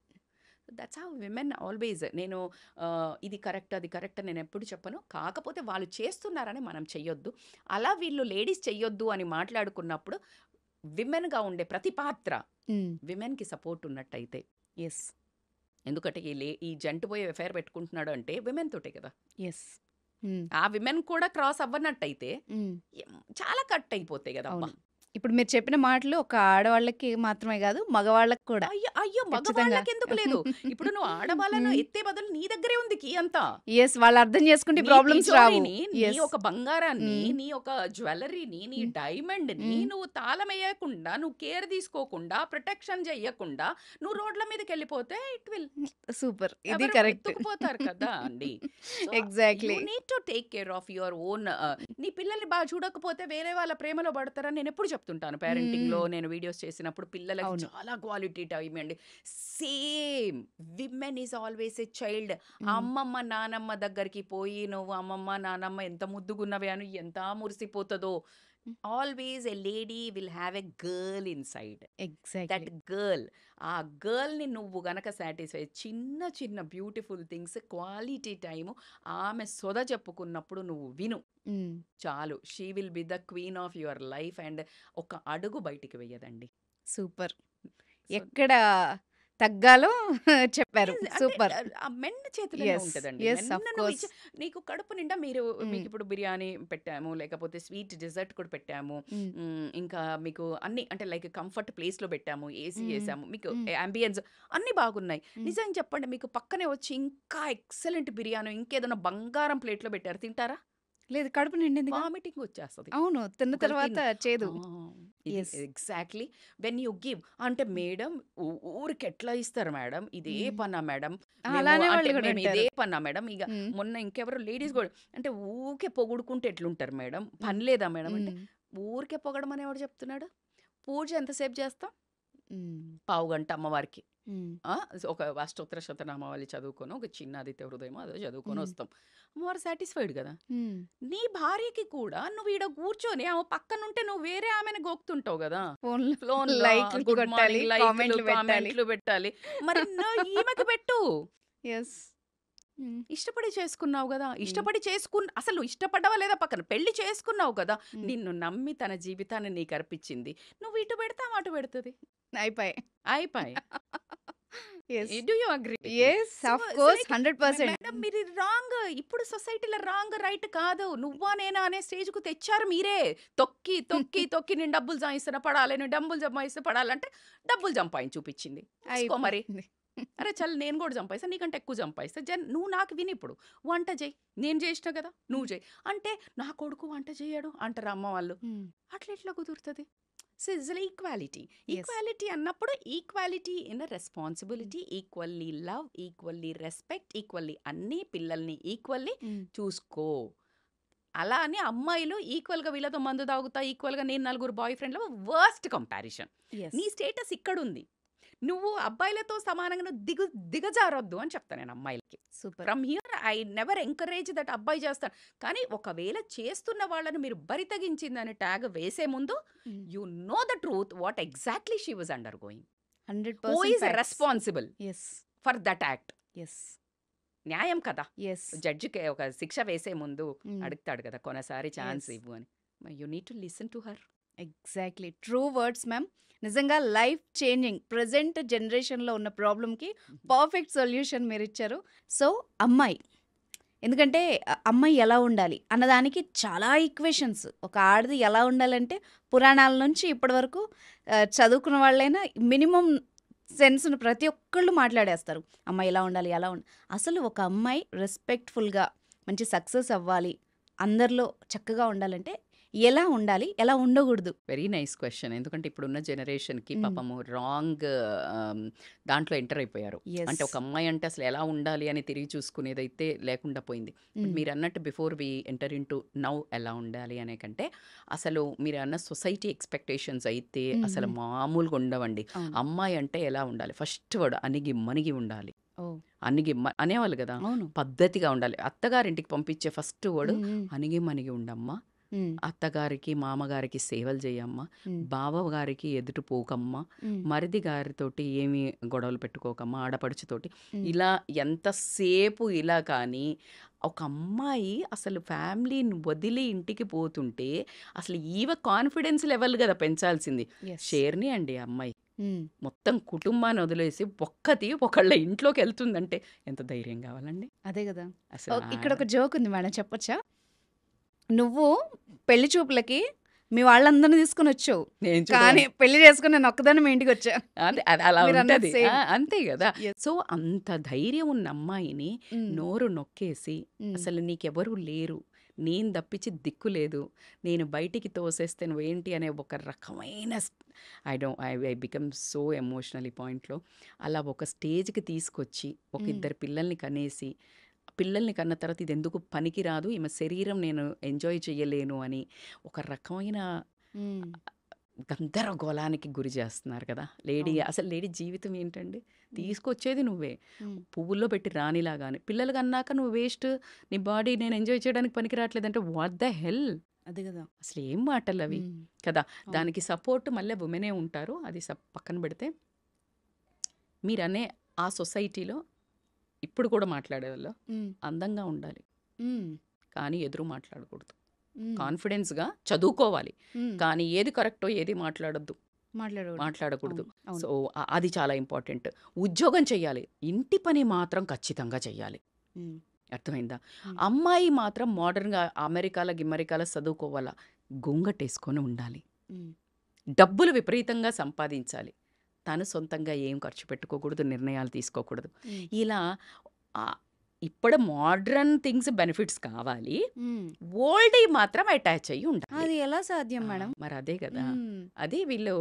That's how women always. నేను ఇది కరెక్ట్ అది కరెక్ట్ నేను ఎప్పుడు చెప్పను. కాకపోతే వాళ్ళు చేస్తున్నారని మనం చెయ్యొద్దు. అలా వీళ్ళు లేడీస్ చెయ్యొద్దు అని మాట్లాడుకున్నప్పుడు విమెన్గా ఉండే ప్రతి పాత్ర హ్మ్. విమెన్కి సపోర్ట్ ఉన్నట్టయితే. యెస్. ఎందుకంటే ఈ జంటు పోయి ఎఫ్ఐఆర్ పెట్టుకుంటున్నాడు అంటే విమెన్ తోటే కదా. యెస్. హ్మ్. ఆ విమెన్ కూడా క్రాస్ అవ్వనట్టయితే హ్మ్. చాలా కట్ అయిపోతాయి కదా. అవును. ఇప్పుడు మీరు చెప్పిన మాటలు ఒక ఆడవాళ్ళకి మాత్రమే కాదు, మగవాళ్ళకి కూడా. అయ్యో అయ్యో ఖచ్చితంగా. మగవాళ్ళకి ఎందుకు లేదు? ఇప్పుడు నువ్వు ఆడవాళ్ళను హ్మ్. ఎత్తే బదులు నీ దగ్గరే ఉంది కీ అంతా. యెస్. వాళ్ళు అర్థం చేసుకుంటే నీ ప్రాబ్లమ్స్ రావు. తిజోరిని, నీ యెస్. ఒక బంగారాన్ని, హ్మ్. నీ ఒక జ్యువెలరీని, నీ హ్మ్. డైమండ్‌ని హ్మ్. నువ్వు తాళమేయకుండా, నువ్వు కేర్ తీసుకోకుండా, ప్రొటెక్షన్ చెయ్యకుండా నువ్వు రోడ్ల మీదకెళ్ళిపోతే ఇట్ విల్ సూపర్. ఇది ఎవరు కరెక్ట్. ఎత్తుకుపోతారు కదా అండి. So exactly. You need to take care of your own. నీ పిల్లల్ని బాగా చూడకపోతే వేరే వాళ్ళ ప్రేమలో పడతారని నేను ఎప్పుడు చెప్తుంటాను. పేరెంటింగ్‌లో హ్మ్. నేను వీడియోస్ చేసినప్పుడు పిల్లలకి అవును. చాలా క్వాలిటీ టైం అండి. Same women is always a child. హ్మ్. అమ్మమ్మ నానమ్మ దగ్గరికి పోయి నువ్వు అమ్మమ్మ నానమ్మ ఎంత ముద్దుగున్నవే అని ఎంత మురిసిపోతుందో. హ్మ్. Always a lady will have a girl inside. Exactly. That girl, ఆ గర్ల్ని నువ్వు గనక సాటిస్ఫై చిన్న చిన్న బ్యూటిఫుల్ థింగ్స్ క్వాలిటీ టైము ఆమె సొద చెప్పుకున్నప్పుడు నువ్వు విను హ్మ్. చాలు. She will be the queen of your life. And ఒక అడుగు బయటికి వెయ్యదండి. సూపర్. సో ఎక్కడ తగ్గాలో చెప్పారు. అంటే సూపర్. ఆ మెన్ చేతిలోనే యెస్. ఉంటదండి. యెస్. మెన్ ఆఫ్ నువ్వు కోర్స్. నీకు కడుపు నిండా హ్మ్. మీకిప్పుడు బిర్యానీ పెట్టాము, లేకపోతే స్వీట్ డెజర్ట్ కూడా పెట్టాము. హ్మ్. ఇంకా మీకు అన్నీ అంటే లైక్ కంఫర్ట్ ప్లేస్‌లో పెట్టాము, ఏసీ హ్మ్. ఏసాము. మీకు హ్మ్. యాంబియన్స్ అన్నీ బాగున్నాయి. హ్మ్. నిజం చెప్పండి, మీకు పక్కనే వచ్చి ఇంకా ఎక్సలెంట్ బిర్యానీ ఇంకేదైనా బంగారం ప్లేట్‌లో పెట్టారు తింటారా? లేదు, కడుపు నిండిందిగా. వామిటింగ్ వచ్చేస్తది. అవును. తిన్న ఒకవేళ తర్వాత చేదు. ఇది yes. Exactly. When you give అంటే మేడం ఊరికే ఎట్లా ఇస్తారు మేడం? ఇదే హ్మ్. పనా మేడం? అలానే అంటే వాళ్ళు కూడా మేము ఇదే అంటారు. పనా మేడం? ఇగ హ్మ్. మొన్న ఇంకెవరో లేడీస్ గూడా అంటే ఊకే పొగుడుకుంటే ఎట్లుంటారు మేడం? హ్మ్. పని లేదా మేడం? అంటే హ్మ్. ఊరికే పొగడమని ఎవడు చెప్తున్నాడు? పూజ ఎంతసేపు చేస్తాం? హ్మ్. పావుగంట అమ్మవారికి. హ్మ్. ఒక అష్టోత్తర శతనామావళి చదువుకొని, ఒక చిన్న ఆదిత్య హృదయమో అదో చదువుకొని హ్మ్. వస్తాం. అమ్మవారు సాటిస్ఫైడ్ గదా! హ్మ్. నీ భార్యకి కూడా నువ్వు ఈడ కూర్చొని ఆమె పక్కనుంటే నువ్వు వేరే ఆమెని గోకుతుంటావు గదా! ఫోన్‌లో ఫోన్‌లో లైక్‌లు గుడ్ కొట్టాలి, మార్నింగ్ లైక్‌లు, కామెంట్‌లు పెట్టాలి. కామెంట్‌లు పెట్టాలి. మరి ఈమెకి పెట్టు. యెస్. హ్మ్. ఇష్టపడి చేసుకున్నావు గదా! హ్మ్. ఇష్టపడి అసలు ఇష్టపడ్డావా లేదా పక్కన. పెళ్లి చేసుకున్నావు కదా! హ్మ్. నిన్ను నమ్మి తన జీవితాన్ని నీకర్పించింది. నువ్వు ఇటు పెడితే ఆమె అటు పెడతది. అయిపాయే. అయిపాయే. Yes. Do you agree with me? Yes. So of course. Like 100%. Madam మీరు రాంగ్. ఇప్పుడు సొసైటీలో రాంగ్ రైట్ కాదు. నువ్వా నేనా అనే స్టేజ్‌కు తెచ్చారు మీరే. తొక్కి, తొక్కి, తొక్కి నేను డబ్బులు సంపాదిస్తున్నా పడాలి, నేను డబ్బులు సంపాదిస్తే పడాలంటే డబ్బులు సంపాదించి చూపించింది. మూసుకో మరి. అయిపోయింది. అరే చల్ నేను కూడా సంపాదిస్తా, నీకంటే ఎక్కువ సంపాదిస్తా. నువ్వు నాకు విను ఇప్పుడు. వంట చెయ్యి. నేను చేసినా కదా! నువ్వు చెయ్యి. అంటే నా కొడుకు వంట చెయ్యడు అంటారు అమ్మ వాళ్ళు. హ్మ్. అట్లా ఎట్లా కుదురుతది? So it's equality. Yes. Equality అన్నప్పుడు equality in hmm. Responsibility, equally love, equally respect, equally అన్ని పిల్లల్ని ఈక్వల్లీ హ్మ్. చూసుకో. అలా అని అమ్మాయిలు ఈక్వల్‌గా వీళ్ళతో మందు తాగుతా, ఈక్వల్‌గా నేను నలుగురు బాయ్ ఫ్రెండ్‌లో వర్స్ట్ కంపారిజన్. యెస్. నీ స్టేటస్ ఇక్కడుంది. నువ్వు అబ్బాయిలతో సమానంగా నువ్వు దిగజారొద్దు అని చెప్తా నేను అమ్మాయిలకి. Super. From here I never encourage that అబ్బాయి చేస్తాడు. కానీ ఒకవేళ చేస్తున్న వాళ్ళని మీరు బరి తెగించిందని ట్యాగ్ వేసే ముందు హ్మ్. You know the truth what exactly she was under going. Who 100% is facts. Responsible yes. For that act? Yes. న్యాయం కదా! యెస్. జడ్జికి ఒక శిక్ష వేసే ముందు హ్మ్. అడుగుతాడు కదా, కొనసారి ఛాన్స్ యెస్. ఇవ్వు అని. You need to listen to her. Exactly. True words ma'am. నిజంగా లైఫ్ చేంజింగ్ ప్రెజెంట్ జనరేషన్‌లో ఉన్న ప్రాబ్లమ్‌కి పర్ఫెక్ట్ సొల్యూషన్ మీరిచ్చారు. సో, అమ్మాయి ఎందుకంటే అమ్మాయి ఎలా ఉండాలి అన్నదానికి చాలా ఈక్వేషన్స్. ఒక ఆడది ఎలా ఉండాలంటే పురాణాల నుంచి ఇప్పటి వరకు చదువుకున్న వాళ్ళైనా మినిమం సెన్స్‌ను ప్రతి ఒక్కళ్ళు మాట్లాడేస్తారు. అమ్మాయి ఎలా ఉండాలి, ఎలా అసలు ఒక అమ్మాయి రెస్పెక్ట్‌ఫుల్‌గా మంచి సక్సెస్ అవ్వాలి, అందరిలో చక్కగా ఉండాలంటే ఎలా ఉండాలి, ఎలా ఉండకూడదు? Very nice question. ఎందుకంటే ఇప్పుడున్న జనరేషన్‌కి హ్మ్. పాపము రాంగ్ దాంట్లో ఎంటర్ అయిపోయారు. యెస్. అంటే ఒక అమ్మాయి అంటే అసలు ఎలా ఉండాలి అని తిరిగి చూసుకునేదైతే లేకుండా పోయింది. హ్మ్. మీరన్నట్టు before we enter into now ఎలా ఉండాలి అనే కంటే, అసలు మీరన్న సొసైటీ ఎక్స్‌పెక్టేషన్స్ అయితే అసలు మామూలుగా ఉండవండి. అవును. అమ్మాయి అంటే ఎలా ఉండాలి? ఫస్ట్ వర్డ్ అణిగి మణిగి ఉండాలి. ఓహ్! అనేవాళ్ళు కదా! అవును. పద్ధతిగా ఉండాలి. అత్తగారింటికి పంపించే ఫస్ట్ వర్డ్ హ్మ్. హ్మ్. అణిగి మణిగి ఉండమ్మా. హ్మ్. అత్తగారికి, మామగారికి సేవలు చేయమ్మా. హ్మ్. బావగారికి ఎదుటి పోకమ్మా. హ్మ్. మరిది గారితోటి ఏమి గొడవలు పెట్టుకోకమ్మా. ఆడపడుచుతోటి. హ్మ్. ఇలా ఎంతసేపు ఇలా కానీ, ఒక అమ్మాయి అసలు ఫ్యామిలీని వదిలి ఇంటికి పోతుంటే, అసలు కాన్ఫిడెన్స్ లెవెల్ కదా పెంచాల్సింది. యెస్. షేర్ని అండి ఆ అమ్మాయి. హ్మ్. మొత్తం కుటుంబాన్ని వదిలేసి ఒక్కతి ఒకళ్ళ ఇంట్లోకెళ్తుందంటే ఎంత ధైర్యం కావాలండి? అదే గదా! అసలు ఇక్కడ ఒక జోక్ ఉంది మేడం, చెప్పొచ్చా? నువ్వు పెళ్లి చూపులకి మీ వాళ్ళందరిని తీసుకొనొచ్చావు. నేను కానీ చూడవని పెళ్లి చేసుకొని నేను ఒక్కదాన్నే మీ ఇంటికొచ్చా. అదే అది అలా మీరన్నది ఉంటది. సేమ్. అంతే గదా! యెస్. సో, అంత ధైర్యం ఉన్న అమ్మాయిని హ్మ్. నోరు నొక్కేసి, హ్మ్. అసలు నీకెవరు లేరు, నేను తప్పించి దిక్కు లేదు, నేను బయటికి తోసేస్తే నువ్వేంటి అనే ఒక రకమైన ఐ బికమ్ సో ఎమోషనల్ ఈ పాయింట్‌లో. అలా ఒక స్టేజ్‌కి తీసుకొచ్చి, ఒక హ్మ్. ఇద్దరు పిల్లల్ని కనేసి, పిల్లల్ని కన్న తర్వాత ఇదెందుకు పనికిరాదు, ఈమె శరీరం నేను ఎంజాయ్ చేయలేను అని ఒక రకమైన హ్మ్. గందరగోళానికి గురి చేస్తున్నారు కదా! అవును. అసలు లేడీ జీవితం ఏంటండి? హ్మ్. తీసుకొచ్చేది నువ్వే. హ్మ్. పువ్వుల్లో పెట్టి రాణిలాగాని. పిల్లలు కన్నాక నువ్వు వేస్ట్, నీ బాడీ నేను ఎంజాయ్ చేయడానికి పనికి రావట్లేదంటే వాట్ ద హెల్? అదే గదా! అసలు ఏం మాటలవి హ్మ్. కదా! అవును. దానికి సపోర్ట్ మళ్ళీ వుమెనే ఉంటారు. అది పక్కన పెడితే, మీరనే ఆ సొసైటీలో ఇప్పుడు కూడా మాట్లాడేవాళ్ళు హ్మ్. అందంగా ఉండాలి. హ్మ్. కానీ ఎదురు మాట్లాడకూడదు. హ్మ్. కాన్ఫిడెన్స్‌గా చదువుకోవాలి. హ్మ్. కానీ ఏది కరెక్టో ఏది మాట్లాడొద్దు. మాట్లాడకూడదు. మాట్లాడకూడదు. అవును. అవును. సో, అది చాలా ఇంపార్టెంట్. ఉద్యోగం చెయ్యాలి. ఇంటి పని మాత్రం ఖచ్చితంగా చెయ్యాలి. హ్మ్. అర్థమైందా? హ్మ్. అమ్మాయి మాత్రం మోడర్న్‌గా అమెరికాలో, గిమ్మరికాలో చదువుకోవాలా. గొంగటేసుకొని ఉండాలి. హ్మ్. డబ్బులు విపరీతంగా సంపాదించాలి. తను సొంతంగా ఏం ఖర్చు పెట్టుకోకూడదు. నిర్ణయాలు తీసుకోకూడదు. హ్మ్. ఇలా ఆహ్, ఇప్పుడు మోడ్రన్ థింగ్స్ బెనిఫిట్స్ కావాలి. హ్మ్. ఓల్డ్‌యి మాత్రం అటాచ్ అయ్యి ఉండాలి. అది ఎలా సాధ్యం మేడం? మరదే గదా! హ్మ్. అది వీళ్ళు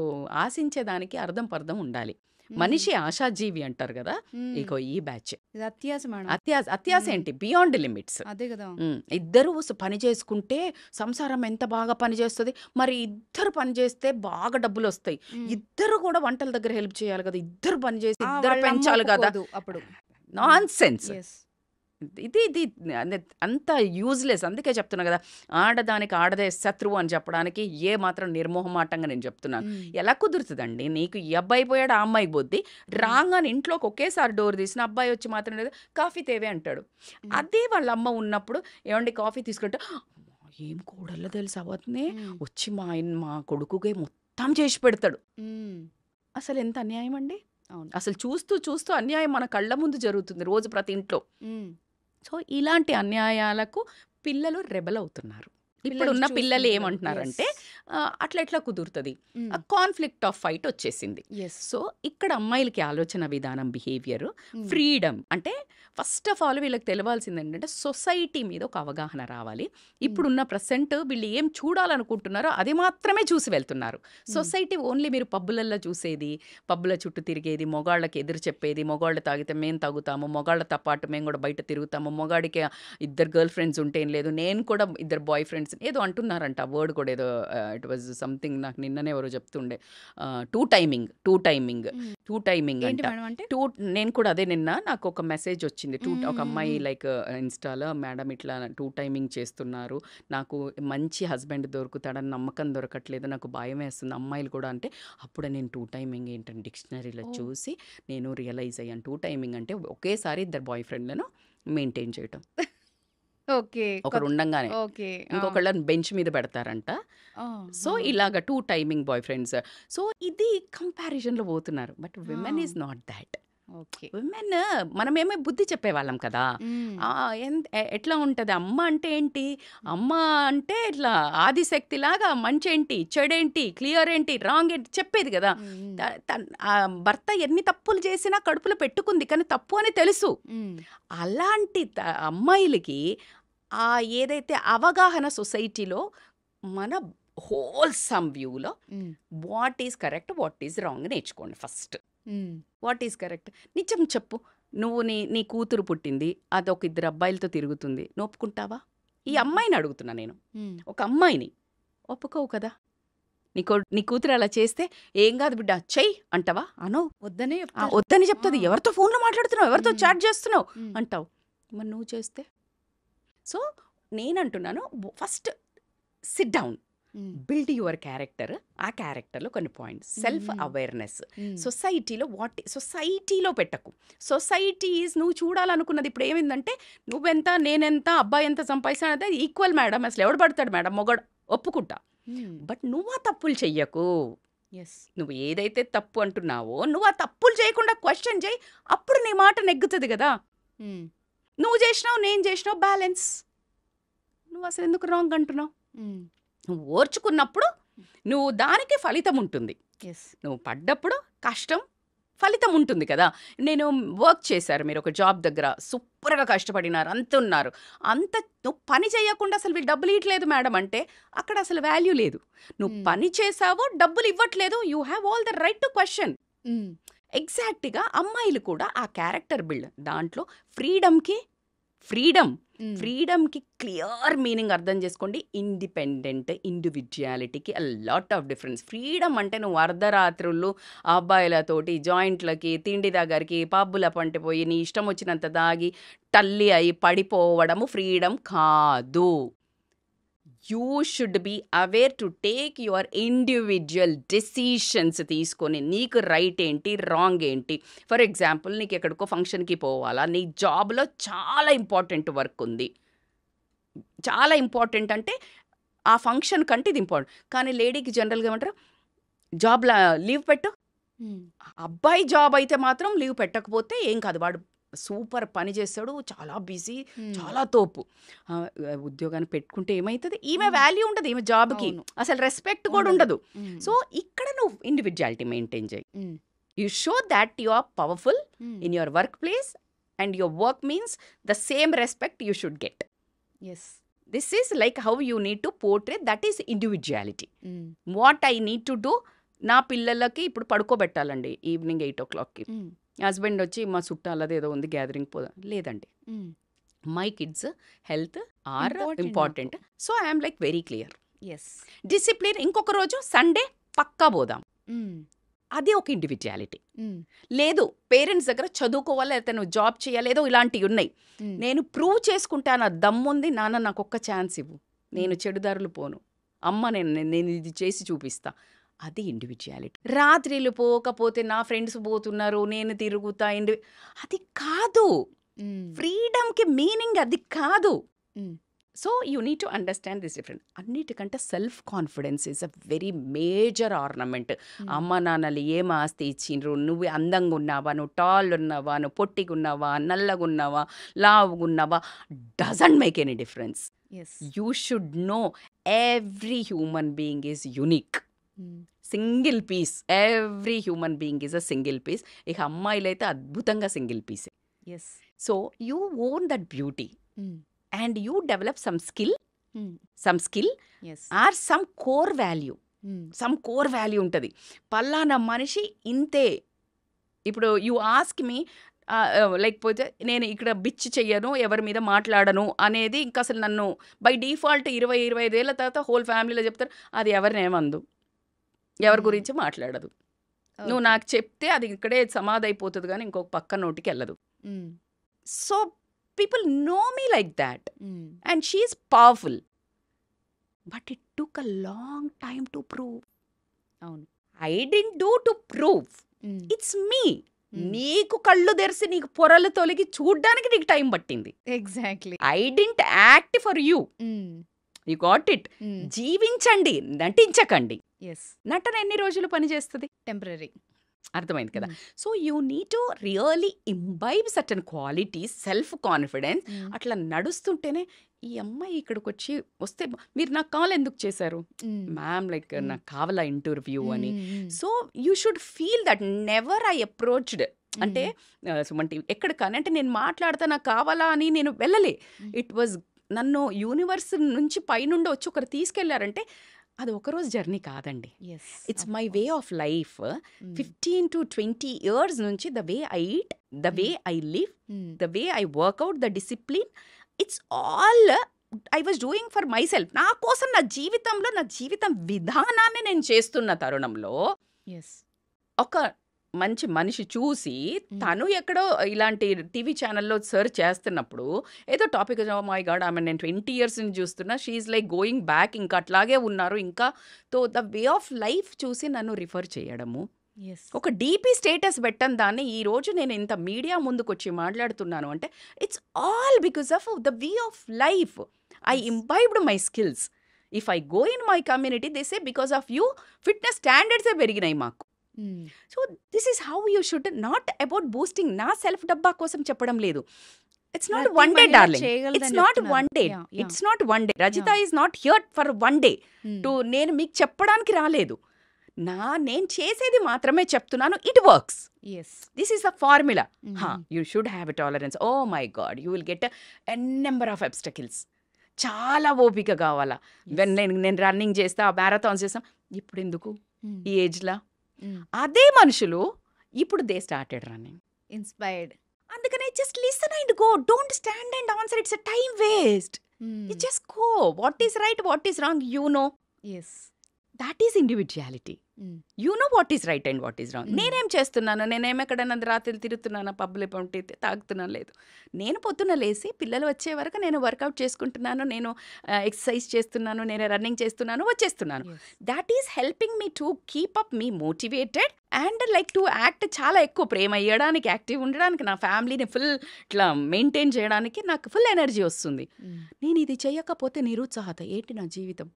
ఆశించేదానికి అర్థం పర్థం ఉండాలి. హ్మ్. మనిషి ఆశాజీవి అంటారు గదా! హ్మ్. ఇగో ఈ బ్యాచ్. ఇది అత్యాస మేడం. అత్యాస హ్మ్. ఏంటి? Beyond limits. అదే గదా! ఇద్దరూ పని చేసుకుంటే సంసారం ఎంత బాగా పనిచేస్తది. మరి ఇద్దరు పని చేస్తే బాగా డబ్బులొస్తాయి. హ్మ్. ఇద్దరు కూడా వంటల దగ్గర హెల్ప్ చేయాలి గదా! ఇద్దరు పని చేసి ఇద్దరు వాళ్ళ అమ్మ పెంచాలి గదా! ఒప్పుకోదు అప్పుడు. నాన్‌సెన్స్. యెస్. ఇది అంత యూజ్‌లెస్. అందుకే చెప్తున్నా గదా! ఆడదానికి ఆడదే శత్రువు అని చెప్పడానికి ఏ మాత్రం నిర్మోహమాటంగా నేను చెప్తున్నాను. హ్మ్. ఎలా కుదురుతదండి? నీకు ఈ అబ్బాయి పోయాడు, ఆ అమ్మాయి పోద్ది. హ్మ్. రాంగానే ఇంట్లోకి ఒకేసారి డోర్ తీసిన అబ్బాయి వచ్చి మాత్రం లేదు, "కాఫీ తేవే" అంటాడు. హ్మ్. అదే వాళ్ళ అమ్మ ఉన్నప్పుడు, "ఏవండీ కాఫీ తీసుకుంటే" ఏం కోడల్లో తెలుసా వదినే, హ్మ్. వచ్చి మా కొడుకుకే మొత్తం చేసి పెడతాడు. హ్మ్. అసలెంత అన్యాయం అండి? అవును. అసలు చూస్తూ చూస్తూ అన్యాయం మన కళ్ళ ముందు జరుగుతుంది రోజు ప్రతి ఇంట్లో. హ్మ్. సో, ఇలాంటి అన్యాయాలకు పిల్లలు రెబెల్ అవుతున్నారు. పిల్లలు ఇప్పుడున్న చూస్తున్న పిల్లలు పిల్లలు. యెస్. ఏమంటున్నారంటే అట్లా ఎట్లా కుదురుతది? హ్మ్. కాన్‌ఫ్లిక్ట్ ఆఫ్ ఫైట్ వచ్చేసింది. యెస్. సో, ఇక్కడ అమ్మాయిలకి ఆలోచన విధానం, బిహేవియర్, హ్మ్. ఫ్రీడమ్ అంటే ఫస్ట్ ఆఫ్ ఆల్ వీళ్ళకి తెలవాల్సిందేంటంటే సొసైటీ మీద ఒక అవగాహన రావాలి. హ్మ్. ఇప్పుడున్న ప్రెజెంట్ వీళ్ళు ఏం చూడాలనుకుంటున్నారో అది మాత్రమే చూసి వెళ్తున్నారు. హ్మ్. సొసైటీ ఓన్లీ మీరు పబ్బులల్లో చూసేది, పబ్బుల చుట్టూ తిరిగేది, మొగాళ్ళకి ఎదురు చెప్పేది, మొగాళ్ళు తాగితే మేము తాగుతాము, మొగాళ్ళతో పాటు మేము కూడా బయట తిరుగుతాము, మొగాడికి ఇద్దరు గర్ల్ ఫ్రెండ్స్ ఉంటే ఏం లేదు, నేను కూడా ఇద్దరు బాయ్ ఫ్రెండ్స్ ఏదో అంటున్నారంట. వర్డ్ కూడా ఏదో ఇట్ వాజ్ సంథింగ్ నాకు నిన్ననే ఎవరో చెప్తుండే టూ టైమింగ్ ఏంటి అంట మేడం అంటే నేను కూడా అదే నిన్న నాకు ఒక మెసేజ్ వచ్చింది ఒక అమ్మాయి మ్మ్. లైక్ ఇన్స్టాలో మేడం ఇట్లా టూ టైమింగ్ చేస్తున్నారు నాకు మంచి హస్బెండ్ దొరుకుతాడని నమ్మకం దొరకట్లేదు నాకు భయం వేస్తుంది అమ్మాయిలు కూడా అంటే అప్పుడు నేను టూ టైమింగ్ ఏంటంటే డిక్షనరీలో ఓ చూసి నేను రియలైజ్ అయ్యాను టూ టైమింగ్ అంటే ఒకేసారి ఇద్దరు బాయ్ ఫ్రెండ్లను మెయింటైన్ చేయటం ఓకే ఒకరు ఉండంగానే ఓకే ఇంకొకళ్ళని బెంచ్ మీద పెడతారంట సో ఇలాగ two timing boyfriends so ఇది కంపారిజన్లో పోతున్నారు but women is not that okay women మనమేమో బుద్ధి చెప్పేవాళ్ళం కదా ఎట్లా ఉంటుంది అమ్మ అంటే ఏంటి అమ్మ అంటే ఇట్లా ఆదిశక్తిలాగా మంచి ఏంటి చెడేంటి క్లియర్ ఏంటి రాంగ్ ఏంటి చెప్పేది కదా ఆ భర్త ఎన్ని తప్పులు చేసినా కడుపులో పెట్టుకుంది కానీ తప్పు అని తెలుసు అలాంటి అమ్మాయిలకి ఆ ఏదైతే అవగాహన సొసైటీలో మన హోల్సమ్ వ్యూలో what is correct what is wrong నేర్చుకోండి ఫస్ట్ వాట్ ఈజ్ కరెక్ట్ నిజం చెప్పు నువ్వు నీ కూతురు పుట్టింది అదొక ఇద్దరు అబ్బాయిలతో తిరుగుతుంది నువ్వు ఒప్పుకుంటావా ఈ అమ్మాయిని అడుగుతున్నా నేను ఒక అమ్మాయిని ఒప్పుకోవు కదా నీ కూతురు అలా చేస్తే ఏం కాదు బిడ్డ చెయ్యి అంటావా అనవు వద్దనే వద్దని చెప్తుంది ఎవరితో ఫోన్లో మాట్లాడుతున్నావు ఎవరితో చాట్ చేస్తున్నావు అంటావు మరి నువ్వు చేస్తే సో నేనంటున్నాను first sit down build your character ఆ క్యారెక్టర్లో కొన్ని పాయింట్స్ సెల్ఫ్ అవేర్నెస్ సొసైటీలో పెట్టకు సొసైటీ ఈజ్ నువ్వు చూడాలనుకున్నది ఇప్పుడు ఏమైందంటే నువ్వెంత నేనెంత అబ్బాయి ఎంత సంపాదిస్తానంటే ఈక్వల్ మేడం అసలు ఎవడు పడతాడు మేడం మొగడు ఒప్పుకుంటా బట్ నువ్వు ఆ తప్పులు చెయ్యకు నువ్వు ఏదైతే తప్పు అంటున్నావో నువ్వు ఆ తప్పులు చేయకుండా క్వశ్చన్ చేయి అప్పుడు నీ మాట నెగ్గుతుంది కదా నువ్వు చేసినావు నేను చేసినావు బ్యాలెన్స్ నువ్వు అసలు ఎందుకు రాంగ్ అంటున్నావు నువ్వు ఓర్చుకున్నప్పుడు నువ్వు దానికి ఫలితం ఉంటుంది నువ్వు పడ్డప్పుడు కష్టం ఫలితం ఉంటుంది కదా నేను వర్క్ చేశారు మీరు ఒక జాబ్ దగ్గర సూపర్గా కష్టపడినారు అంత ఉన్నారు అంత నువ్వు పని చేయకుండా అసలు వీళ్ళు డబ్బులు ఇవ్వట్లేదు మేడం అంటే అక్కడ అసలు వాల్యూ లేదు నువ్వు పని చేసావో డబ్బులు ఇవ్వట్లేదు you have all the right to question ఎగ్జాక్ట్గా అమ్మాయిలు కూడా ఆ క్యారెక్టర్ బిల్డ్ దాంట్లో ఫ్రీడమ్కి క్లియర్ మీనింగ్ అర్థం చేసుకోండి ఇండిపెండెంట్ ఇండివిజువాలిటీకి a lot of difference freedom అంటే నువ్వు అర్ధరాత్రులు అబ్బాయిలతోటి జాయింట్లకి తిండి దగ్గరికి పబ్బుల పంటిపోయి నీ ఇష్టం వచ్చినంత దాగి టల్లి అయి పడిపోవడము ఫ్రీడమ్ కాదు you should be aware to take your individual decisions తీసుకొని నీకు రైట్ ఏంటి రాంగ్ ఏంటి ఫర్ ఎగ్జాంపుల్ నీకు ఎక్కడికో ఫంక్షన్కి పోవాలా నీ జాబ్లో చాలా ఇంపార్టెంట్ వర్క్ ఉంది చాలా ఇంపార్టెంట్ అంటే ఆ ఫంక్షన్ కంటే ఇది ఇంపార్టెంట్ కానీ లేడీకి జనరల్గా ఏమంటారు జాబ్లో లీవ్ పెట్టు అబ్బాయి జాబ్ అయితే మాత్రం లీవ్ పెట్టకపోతే ఏం కాదు వాడు సూపర్ పని చేస్తాడు చాలా బిజీ చాలా తోపు ఉద్యోగాన్ని పెట్టుకుంటే ఏమవుతుంది ఈమె వాల్యూ ఉండదు ఈమె జాబ్కి అసలు రెస్పెక్ట్ కూడా ఉండదు సో ఇక్కడ నువ్వు ఇండివిజువాలిటీ మెయింటైన్ చేయి you show that you are powerful in your workplace and your work means the same respect you should get this is like how you need to portray that is individuality what I need to do నా పిల్లలకి ఇప్పుడు పడుకోబెట్టాలండి evening 8 o'clockకి husband వచ్చి మా చుట్టాలది ఏదో ఉంది gathering పోదా లేదండి my kids health are important so I'm like very clear discipline ఇంకొక రోజు సండే పక్కా పోదాం అది ఒక ఇండివిజువాలిటీ లేదు పేరెంట్స్ దగ్గర చదువుకోవాలి లేకపోతే నువ్వు జాబ్ చేయాలి ఏదో ఇలాంటివి ఉన్నాయి నేను ప్రూవ్ చేసుకుంటా నా దమ్ముంది నాన్న నాకు ఒక్క ఛాన్స్ ఇవ్వు నేను చెడుదారులు పోను అమ్మ నేను ఇది చేసి చూపిస్తా అది ఇండివిజువాలిటీ రాత్రిలు పోకపోతే నా ఫ్రెండ్స్ పోతున్నారు నేను తిరుగుతా అది కాదు ఫ్రీడమ్కి మీనింగ్ అది కాదు so you need to understand this different అన్నిటికంటే self confidence is a very major ornament అమ్మ నాన్నలు ఏం ఆస్తి ఇచ్చిండ్రు నువ్వు అందంగా ఉన్నావా నువ్వు టాల్ ఉన్నావా నువ్వు పొట్టిగా ఉన్నావా నల్లగా ఉన్నావా లావుగా ఉన్నావా doesn't make any difference you should know every human being is unique single piece every human being is a single piece ఇక అమ్మాయిలు అయితే అద్భుతంగా సింగిల్ పీసే so you own that beauty and you develop some skill or some core value ఉంటుంది పల్లానా మనిషి ఇంతే ఇప్పుడు యూ ఆస్క్ మీ లేకపోతే నేను ఇక్కడ బిచ్ చెయ్యను, ఎవరి మీద మాట్లాడను అనేది ఇంకా అసలు నన్ను బై డిఫాల్ట్ 25 ఏళ్ల తర్వాత హోల్ ఫ్యామిలీలో చెప్తారు, అది ఎవరినేమందు, ఎవరి హ్మ్. గురించి మాట్లాడదు. నువ్వు ఓకే. నాకు చెప్తే అది ఇక్కడే సమాధైపోతది గానీ ఇంకొక పక్క నోటికెళ్ళదు. Hmm. So people know me like that hmm. And she is powerful. But it took a long time to prove. అవును. I didn't do to prove. Hmm. It's me. Hmm. నీకు కళ్ళు తెరిసి నీకు పొరలు తొలగి చూడ్డానికి నీకు టైం పట్టింది. Exactly. I didn't act for you. Hmm. You got it. Hmm. జీవించండి, నటించకండి. యెస్. నటన ఎన్ని రోజులు పనిచేస్తుంది? టెంపరరీ. అర్థమైంది కదా. హ్మ్. So you need to really imbibe certain qualities, self confidence. హ్మ్. అట్లా నడుస్తుంటేనే ఈ అమ్మాయి ఇక్కడికి వచ్చి వస్తే మీరు నాకు కాల్ ఎందుకు చేశారు? హ్మ్. మ్యామ్ లైక్ హ్మ్. నాకు కావాలా ఇంటర్వ్యూ అని. హ్మ్. హ్మ్. So you should feel that never I approached. అంటే హ్మ్. సుమంటి ఎక్కడ కానీ అంటే నేను మాట్లాడతా నాకు కావాలా అని నేను వెళ్ళలే. హ్మ్. ఇట్ వాజ్ నన్ను యూనివర్స్ నుంచి పైనుండి వచ్చి ఒకరు తీసుకెళ్లారంటే అది ఒకరోజు జర్నీ కాదండి. Yes. It's of my way course. Of life. Hmm. 15 to 20 years నుంచి the way I eat, the way hmm. I live, hmm. The way I work out, the discipline, it's all I was doing for myself. నా కోసం నా జీవితంలో నా జీవితం విధానాన్ని నేను చేస్తున్న తరుణంలో యెస్. ఒక మంచి మనిషి చూసి హ్మ్. తను ఎక్కడో ఇలాంటి టీవీ ఛానల్‌లో సెర్చ్ చేస్తున్నప్పుడు ఏదో టాపిక్ ఓహ్ మై గాడ్! ఆమె నేను 20 ఇయర్స్ నుంచి చూస్తున్నా. She is like going back. ఇంకా అట్లాగే ఉన్నారు. ఇంకా ద వే ఆఫ్ లైఫ్ చూసి నన్ను రిఫర్ చేయడము. యెస్. ఒక డీపీ స్టేటస్ పెట్టని దాన్ని ఈరోజు నేను ఇంత మీడియా ముందుకొచ్చి మాట్లాడుతున్నాను అంటే it's all because of the way of life. I yes. Imbibed my skills. If I go in my community they say because of you fitness స్టాండర్డ్సే పెరిగినాయి మాకు. Hmm. So this is how you should not about boosting. నా self డబ్బా కోసం చెప్పడం లేదు. It's not ప్రతి one day మహిళ డార్లింగ్. ఇట్స్ చేయగలదని నాట్ చెప్తున్నారు. One day. Yah! Yah! It's not one day. Rajitha yah! Is not here for one day hmm. To నేను మీకు చెప్పడానికి రాలేదు. నేను చేసేది మాత్రమే చెప్తున్నాను. It works. Yes. This is the formula. Hmm. You should have a tolerance. Oh my God! You will get a number of obstacles. చాలా ఓపిక కావాలా. యెస్. నేను రన్నింగ్ చేస్తా, మ్యారథాన్స్ చేస్తాం. ఇప్పుడెందుకు హ్మ్. ఈ ఏజ్‌లా? హ్మ్. అదే మనుషులు ఇప్పుడు దే స్టార్టెడ్ రన్నింగ్. ఇన్‌స్పైర్డ్. అందుకనే just listen and go. Don't stand and answer. It's a time waste. Hmm. You just go. What is right, what is wrong you know. Yes. That is individuality. Hmm. You know what is right and what is wrong. Hmm. నేనేం చేస్తున్నాను? నేనేం ఎక్కడైనా రాత్రులు తిరుగుతున్నానా? పబ్బులు పంటి తాగుతున్నాను లేదు. నేను పొద్దున్న లేసి పిల్లలు వచ్చే వరకు నేను వర్కౌట్ చేసుకుంటున్నాను. నేను ఎక్సర్సైజ్ చేస్తున్నాను. నేను రన్నింగ్ చేస్తున్నాను, వచ్చేస్తున్నాను. Yes. That is helping me to keep up me motivated and like to act. చాలా ఎక్కువ ప్రేమ ఇవ్వడానికి, యాక్టివ్ ఉండడానికి, నా ఫ్యామిలీని ఫుల్ ఇట్లా మెయింటైన్ చేయడానికి నాకు ఫుల్ ఎనర్జీ వస్తుంది. హ్మ్. నేను ఇది చేయకపోతే నిరుత్సాహత ఏంటి నా జీవితం.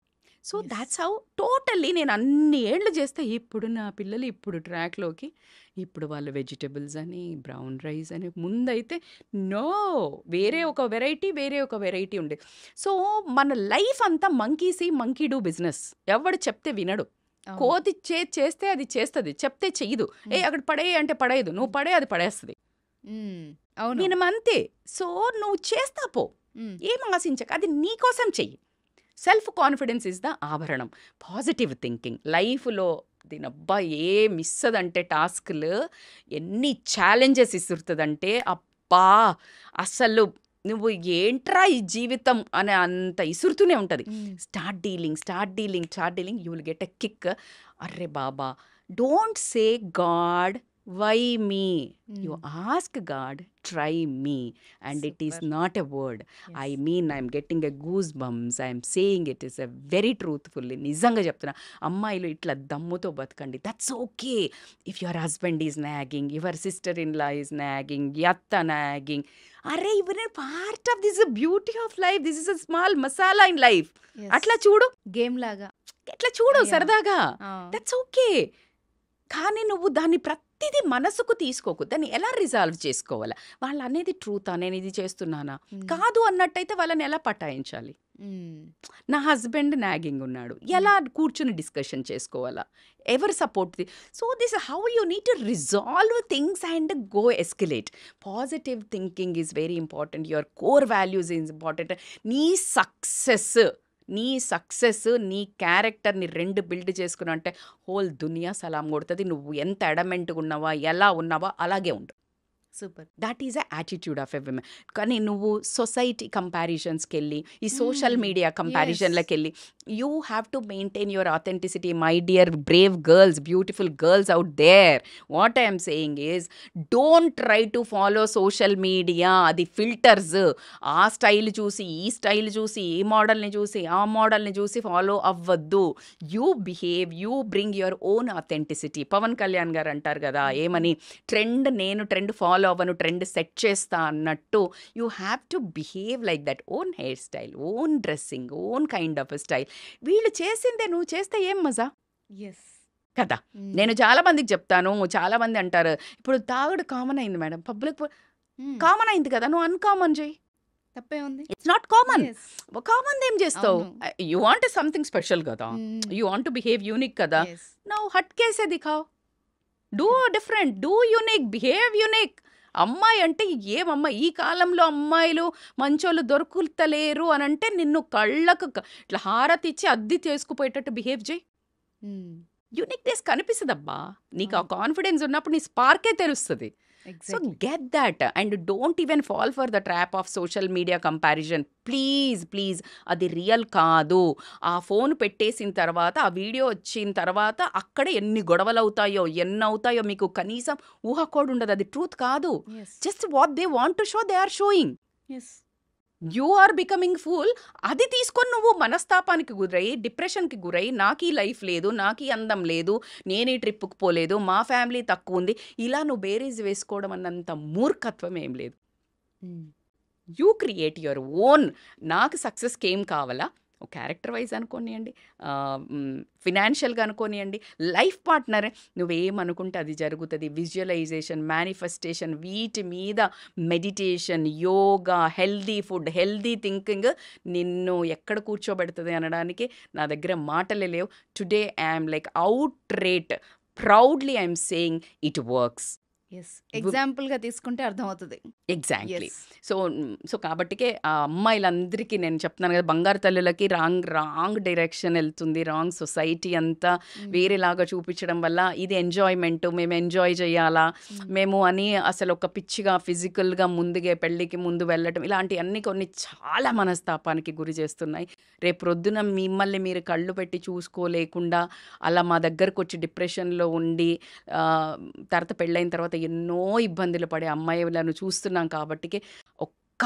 So yes. That's how totally నేను అన్ని ఏళ్ళు చేస్తే ఇప్పుడు నా పిల్లలు ఇప్పుడు ట్రాక్లోకి ఇప్పుడు వాళ్ళు వెజిటబుల్స్ అని బ్రౌన్ రైస్ అని ముందైతే నో వేరే ఒక వెరైటీ ఉండే. సో మన లైఫ్ అంతా మంకీ డూ బిజినెస్. ఎవడు చెప్తే వినడు. అవును. కోతి చేస్తే అది చేస్తుంది, చెప్తే చెయ్యదు. హ్మ్. అక్కడ పడేయి అంటే పడేయదు, నువ్వు పడే అది పడేస్తుంది. హ్మ్. అవును. నేను అంతే. సో నువ్వు చేస్తా పో, హ్మ్. ఏం ఆశించక, అది నీకోసం చెయ్యి. సెల్ఫ్ కాన్ఫిడెన్స్ ఇస్ ద ఆభరణం. పాజిటివ్ థింకింగ్ లైఫ్లో దీనబ్బా ఏం ఇస్తుందంటే టాస్క్లు ఎన్ని ఛాలెంజెస్ ఇస్తుందంటే అబ్బా అసలు నువ్వు ఏంట్రా ఈ జీవితం అనే అంత ఇసురుతూనే ఉంటుంది. Hmm. Start dealing you will get a kick. అర్రే బాబా, don't say God why me, you hmm. Ask God try me and it is super. Not a word. I yes. Mean I'm getting a goosebumps. I'm saying it is a very truthfully. నిజంగా చెప్తున్నా, అమ్మాయిలు ఇట్లా దమ్ముతో బతకండి. That's okay. If your husband is nagging, your sister in law is nagging, యత్త nagging, అరే ఇవర్ part of this beauty of life. This is a small masala in life. Yes. అట్లా చూడు, గేమ్ లాగా. ఇట్లా చూడు యాహ్! సరదాగా. ఆ! That's okay. కానీ నువ్వు దాన్ని ప్రతిదీ మనసుకు తీసుకోకు. దాన్ని ఎలా రిజాల్వ్ చేసుకోవాలా? వాళ్ళు అనేది ట్రూతా? నేను ఇది చేస్తున్నానా? హ్మ్. కాదు అన్నట్టయితే వాళ్ళని ఎలా పటాయించాలి? హ్మ్. నా హస్బెండ్ నాగింగ్ ఉన్నాడు, ఎలా కూర్చుని డిస్కషన్ చేసుకోవాలా? ఎవరు support? So this how you need to resolve things and go escalate. Positive thinking is very important. Your core values is important. నీ సక్సెస్ నీ క్యారెక్టర్ని రెండు బిల్డ్ చేసుకున్నా అంటే హోల్ దునియా సలాం కొడుతుంది. నువ్వు ఎంత అడమెంట్గా ఉన్నావా, ఎలా ఉన్నావా అలాగే ఉండు. Super. That is a attitude of a women. కానీ నువ్వు సొసైటీ కంపారిజన్స్కి వెళ్ళి ఈ సోషల్ మీడియా ఎస్. కంపారిజన్లకు వెళ్ళి you have to maintain your authenticity my dear brave girls, beautiful girls out there. What I'm saying is don't try to follow social media. అది filters. ఆ style చూసి ఈ స్టైల్ చూసి ఈ మోడల్ని చూసి ఆ మోడల్ని చూసి ఫాలో అవ్వద్దు. You behave, you bring your own authenticity. Pawan Kalyan గారు అంటారు కదా ఏమని, నేను ట్రెండ్ ఫాలో అవ్వను, ట్రెండ్ సెట్ చేస్తా అన్నట్టు you have to behave like that. Own hair style, own dressing, own kind of style. వీళ్ళు చేసిందే నువ్వు చేస్తే ఏం మజా ఎస్. కదా. నేను చాలా మందికి చెప్తాను, చాలా మంది అంటారు ఇప్పుడు తాగుడు కామన్ అయింది మేడం, పబ్లిక్ కామన్ అయింది కదా, నువ్వు అన్కామన్ చేయి. తప్పే ఉంది. It's not common. Yes. Common ఏం చేస్తావు? అవును. యూ వాంట్ సంథింగ్ స్పెషల్ కదా, you want to behave unique కదా. ఎస్. నౌ హట్ కేసే దిఖావ్, do different, do unique, behave unique. అమ్మాయి అంటే ఏమమ్మా ఈ కాలంలో అమ్మాయిలు మంచోళ్ళు దొరుకుతలేరు అని అంటే నిన్ను కళ్ళకు ఇట్లా హారతి ఇచ్చి అద్ది చేసుకుపోయేటట్టు బిహేవ్ చేయి. యూనిక్నెస్ కనిపిస్తుందబ్బా. నీకు ఆ అవును. కాన్ఫిడెన్స్ ఉన్నప్పుడు నీ స్పార్కే తెలుస్తుంది. So exactly. Get that and don't even fall for the trap of social media comparison. Please please, అది రియల్ కాదు. ఆ ఫోన్ పెట్టేసిన తర్వాత, ఆ వీడియో వచ్చిన తర్వాత అక్కడే ఎన్ని గొడవలు అవుతాయో ఎన్ని అవుతాయో మీకు కనీసం ఊహ కూడా ఉండదు. అది ట్రూత్ కాదు. Yes. Just what they want to show they are showing. Yes. You are becoming fool. అది తీసుకొని నువ్వు మనస్తాపానికి గురై, డిప్రెషన్కి గురై, నాకు ఈ లైఫ్ లేదు, నాకు ఈ అందం లేదు, నేను ఈ ట్రిప్కి పోలేదు, మా ఫ్యామిలీ తక్కువ ఉంది, ఇలా నువ్వు బేరీజ్ వేసుకోవడం అన్నంత మూర్ఖత్వం ఏం లేదు. You create your own. నాకు సక్సెస్కి ఏం కావాలా, క్యారెక్టర్ వైజ్ అనుకోనియండి, ఫినాన్షియల్గా అనుకోనియండి, లైఫ్ పార్ట్నర్, నువ్వేమనుకుంటే అది జరుగుతుంది. విజువలైజేషన్, మేనిఫెస్టేషన్, వీటి మీద meditation, yoga, healthy food, healthy thinking నిన్ను ఎక్కడ కూర్చోబెడుతుంది అనడానికి నా దగ్గర మాటలే లేవు. Today I'm like out rate proudly I'm saying it works. Yes. ఎగ్జాంపుల్గా తీసుకుంటే అర్థమవుతుంది. ఎగ్జాక్ట్లీ. ఎస్. సో కాబట్టికే ఆ అమ్మాయిలందరికీ నేను చెప్తున్నాను కదా, బంగారు తల్లులకి రాంగ్ డైరెక్షన్ వెళ్తుంది. రాంగ్ సొసైటీ అంతా వేరేలాగా చూపించడం వల్ల ఇది ఎంజాయ్మెంట్, మేము ఎంజాయ్ చేయాలా మేము అని అసలు ఒక పిచ్చిగా ఫిజికల్గా ముందుగా పెళ్ళికి ముందు వెళ్ళటం, ఇలాంటివన్నీ కొన్ని చాలా మనస్తాపానికి గురి చేస్తున్నాయి. రేపు ప్రొద్దున మిమ్మల్ని మీరు కళ్ళు పెట్టి చూసుకోలేకుండా అలా మా దగ్గరకు వచ్చి డిప్రెషన్లో ఉండి తర్వాత పెళ్ళైన తర్వాత ఎన్నో ఇబ్బందులు పడే అమ్మాయిలను చూస్తున్నాం. కాబట్టి ఒక్క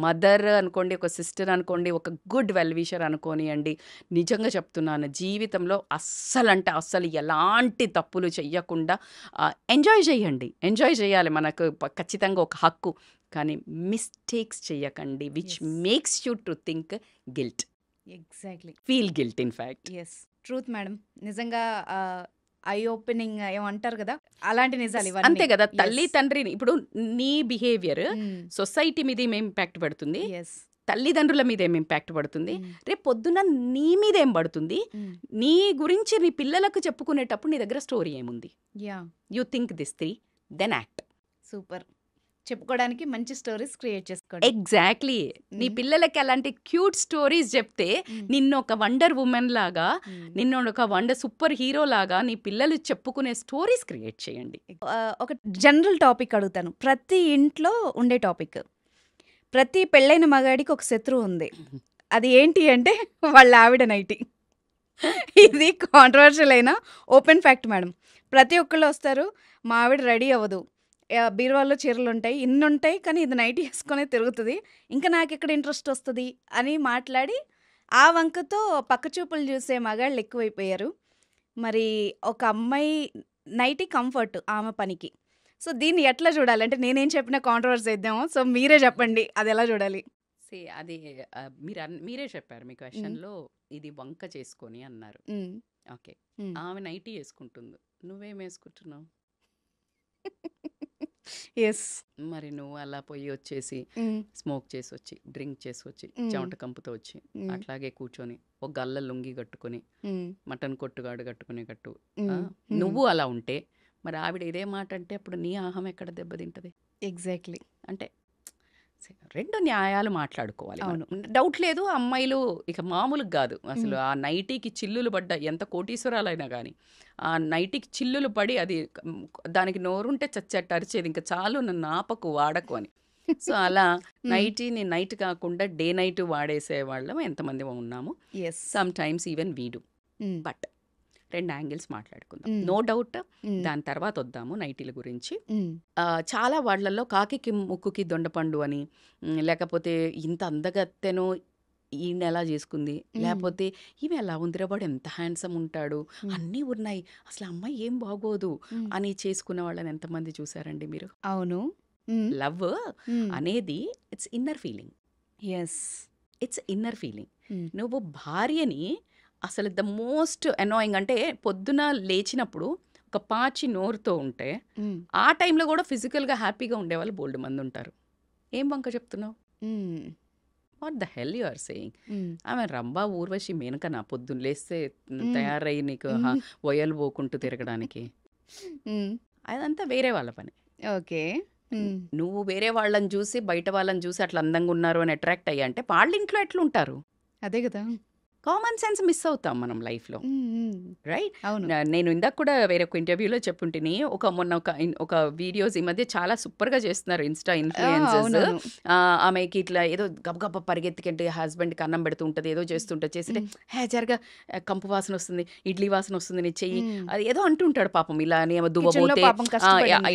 మదర్ అనుకోండి, ఒక సిస్టర్ అనుకోండి, ఒక గుడ్ వెల్విషర్ అనుకోనియండి, నిజంగా చెప్తున్నాను, జీవితంలో అస్సలు ఎలాంటి తప్పులు చెయ్యకుండా ఎంజాయ్ చేయండి. ఎంజాయ్ చేయాలి, మనకు ఖచ్చితంగా ఒక హక్కు. కానీ మిస్టేక్స్ చెయ్యకండి which yes. Makes you to think guilt, exactly. Feel guilt in fact. Yes. Truth madam. నిజంగా ఐ ఓపెనింగ్ ఏమంటారు కదా, అలాంటి నిజాలు ఇవన్నీ. అంతే కదా. తల్లి ఎస్. తండ్రిని ఇప్పుడు నీ బిహేవియర్ సొసైటీ మీద ఏం ఇంపాక్ట్ పడుతుంది, ఎస్. తల్లిదండ్రుల మీద ఏం ఇంపాక్ట్ పడుతుంది, రేపు పొద్దున నీ మీద ఏం పడుతుంది, నీ గురించి నీ పిల్లలకు చెప్పుకునేటప్పుడు నీ దగ్గర స్టోరీ ఏముంది. Yeah. You think this three then act. Super. చెప్పుకోవడానికి మంచి స్టోరీస్ క్రియేట్ చేసుకోండి. ఎగ్జాక్ట్లీ. నీ పిల్లలకి అలాంటి క్యూట్ స్టోరీస్ చెప్తే నిన్ను ఒక వండర్ ఉమెన్ లాగా, నిన్ను ఒక సూపర్ హీరో లాగా నీ పిల్లలు చెప్పుకునే స్టోరీస్ క్రియేట్ చేయండి. ఒక జనరల్ టాపిక్ అడుగుతాను, ప్రతి ఇంట్లో ఉండే టాపిక్. ప్రతి పెళ్ళైన మగాడికి ఒక శత్రువు ఉంది. అది ఏంటి అంటే వాళ్ళ ఆవిడ నైటీ. ఇది కాంట్రవర్షియల్ అయినా ఓపెన్ ఫ్యాక్ట్ మేడం. ప్రతి ఒక్కళ్ళు వస్తారు, మా ఆవిడ రెడీ అవ్వదు, బీరువాల్లో చీరలు ఉంటాయి, ఇన్ని ఉంటాయి, కానీ ఇది నైటీ వేసుకొని తిరుగుతుంది, ఇంకా నాకు ఇక్కడ ఇంట్రెస్ట్ వస్తుంది అని మాట్లాడి ఆ వంకతో పక్కచూపులు చూసే మగాళ్ళు ఎక్కువైపోయారు. మరి ఒక అమ్మాయి నైటీ కంఫర్ట్ ఆమె పనికి. సో దీన్ని ఎట్లా చూడాలి అంటే, నేనేం చెప్పినా కాంట్రవర్సీ అయిద్దామో, సో మీరే చెప్పండి అది ఎలా చూడాలి. అది మీరే చెప్పారు మీ క్వశ్చన్లో, ఇది వంక చేసుకొని అన్నారు. ఓకే, ఆమె నైటీ వేసుకుంటుంది, నువ్వేం వేసుకుంటున్నావు? ఎస్. మరి నువ్వు అలా పోయి వచ్చేసి స్మోక్ చేసి వచ్చి, డ్రింక్ చేసి వచ్చి, చెమట కంపుతో వచ్చి అట్లాగే కూర్చొని ఒక గల్ల లుంగి కట్టుకొని, మటన్ కొట్టుగాడు కట్టుకునేటట్టు నువ్వు అలా ఉంటే మరి ఆవిడ ఇదే మాట అంటే అప్పుడు నీ ఆహం ఎక్కడ దెబ్బతింటది? ఎగ్జాక్ట్లీ. అంటే రెండు న్యాయాలు మాట్లాడుకోవాలి మనం. అవును. డౌట్ లేదు, అమ్మాయిలు ఇక మామూలుగా కాదు అసలు. ఆ నైటీకి చిల్లులు పడ్డ ఎంత కోటీశ్వరాలైనా కానీ ఆ నైటీకి చిల్లులు పడి అది దానికి నోరుంటే చచ్చట్టు అరిచేది, ఇంకా చాలు నన్ను ఆపకు వాడకు అని. సో అలా నైటీని నైట్ కాకుండా డే నైట్ వాడేసే వాళ్ళం ఎంతమంది ఉన్నాము. ఎస్. సమ్ టైమ్స్ ఈవెన్ వీడు. బట్ 2 యాంగిల్స్ మాట్లాడుకుందాం. నో డౌట్ దాని తర్వాత వద్దాము నైటీల గురించి. చాలా వాళ్ళల్లో కాకికి ముక్కుకి దొండపండు అని, లేకపోతే ఇంత అందగత్తెను ఈయన ఎలా చేసుకుంది, లేకపోతే ఈమె ఎలా ఉందిరా వాడు ఎంత హ్యాండ్సమ్ ఉంటాడు, అన్నీ ఉన్నాయి, అసలు అమ్మాయి ఏం బాగోదు అని చేసుకున్న వాళ్ళని ఎంతమంది చూసారండి మీరు? అవును. లవ్ అనేది it's inner feeling. Yes. It's inner feeling. నువ్వు భార్యని అసలు ద మోస్ట్ అనాయింగ్ అంటే పొద్దున లేచినప్పుడు ఒక పాచి నోరుతో ఉంటే ఆ టైంలో కూడా ఫిజికల్గా హ్యాపీగా ఉండేవాళ్ళు బోల్డ్ మంది ఉంటారు. ఏం వంక చెప్తున్నావు? What the hell you are saying? ఆమె రంభా ఊర్వశి మేనకనా పొద్దున్న లేస్తే తయారయ్యి నీకు వయలు పోకుంటూ తిరగడానికి? అదంతా వేరే వాళ్ళ పని. ఓకే. నువ్వు వేరే వాళ్ళని చూసి బయట వాళ్ళని చూసి అట్లా అందంగా ఉన్నారు అని అట్రాక్ట్ అయ్యా అంటే వాళ్ళ ఇంట్లో ఎట్లుంటారు? అదే కదా. కామన్ సెన్స్ మిస్ అవుతాం మనం లైఫ్లో, రైట్? అవును. నేను ఇందాక కూడా వేరే ఒక ఇంటర్వ్యూలో చెప్పుంటిని, మొన్న ఒక వీడియోస్ ఈ మధ్య చాలా సూపర్గా చేస్తున్నారు ఇన్స్టా ఇన్ఫ్లుయెన్సర్స్. ఆమెకి ఇట్లా ఏదో గబగబ పరిగెత్తికంటే హస్బెండ్కి అన్నం పెడుతూ ఉంటుంది, ఏదో చేస్తుంటుంది, చేస్తుంటే జరగా కంపు వాసన వస్తుంది, ఇడ్లీ వాసన వస్తుంది, నీ చెయ్యి అది ఏదో అంటుంటాడు పాపం. ఇలా ఏమో దువ్వబోతే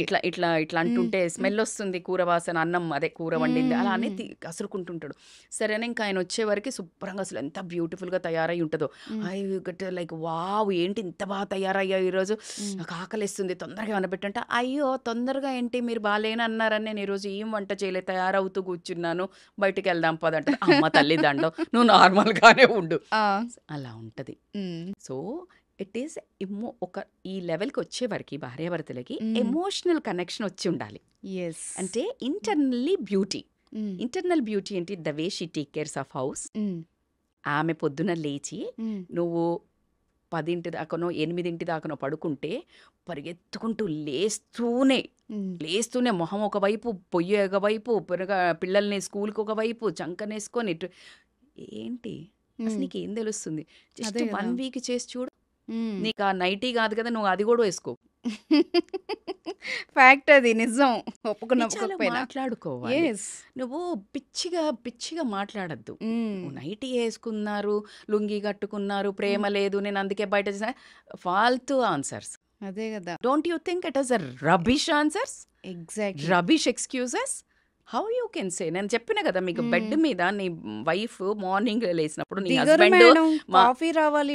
ఇట్లా ఇట్లా ఇట్లా అంటుంటే స్మెల్ వస్తుంది, కూర వాసన, అన్నం అదే కూర వండింది అలా అనేది కసురుకుంటుంటాడు. సరేనా, ఇంకా ఆయన వచ్చే వరకు శుభ్రంగా అసలు ఎంత బ్యూటిఫుల్గా తయారై ఉంటుందో, ఐ గట్ లైక్ వావ్ ఏంటి ఇంత బాగా తయారయ్యా ఈరోజు, నాకు ఆకలిస్తుంది తొందరగా ఏమన్నా పెట్టంటే, అయ్యో తొందరగా ఏంటి మీరు బాగాలేని అన్నారని నేను ఈరోజు ఏం వంట చేయలే తయారవుతూ కూర్చున్నాను, బయటికి వెళ్దాం పదంటే, అమ్మ తల్లి దండం నువ్వు నార్మల్గానే ఉండు, అలా ఉంటుంది. సో ఇట్ ఈస్ ఒక ఈ లెవెల్కి వచ్చే వరకు భార్యాభర్తలకి ఎమోషనల్ కనెక్షన్ వచ్చి ఉండాలి. అంటే ఇంటర్నల్లీ బ్యూటీ. ఇంటర్నల్ బ్యూటీ ఏంటి? The way she take cares of house. ఆమె పొద్దున లేచి నువ్వు 10 దాకానో 8 దాకానో పడుకుంటే పరిగెత్తుకుంటూ లేస్తూనే మొహం ఒకవైపు, పొయ్యి ఒకవైపు, పిల్లల్ని స్కూల్కి ఒకవైపు చంకనేసుకొని ఏంటి అసలు నీకు ఏం తెలుస్తుంది? జస్ట్ 1 వీక్ చేసి చూడు, నీకు ఆ నైటీ కాదు కదా, నువ్వు అది కూడా వేసుకో. ఫ్యాక్ట్, అది నిజం, ఒప్పుకున్నప్పుకోకపోయినా మాట్లాడుకోవాలి. నువ్వు పిచ్చిగా మాట్లాడద్దు. నైటీ వేసుకున్నారు, లుంగి కట్టుకున్నారు, ప్రేమ లేదు, నేను అందుకే బయట చేసిన ఫాల్తూ ఆన్సర్స్. అదే కదా. Don't you think it is a rubbish answers? Exactly. Rubbish excuses. How you can say? నేను చెప్పిన కదా మీకు, బెడ్ మీద నీ వైఫ్ మార్నింగ్ లేసినప్పుడు నీ హస్బెండ్ కాఫీ రావాలి,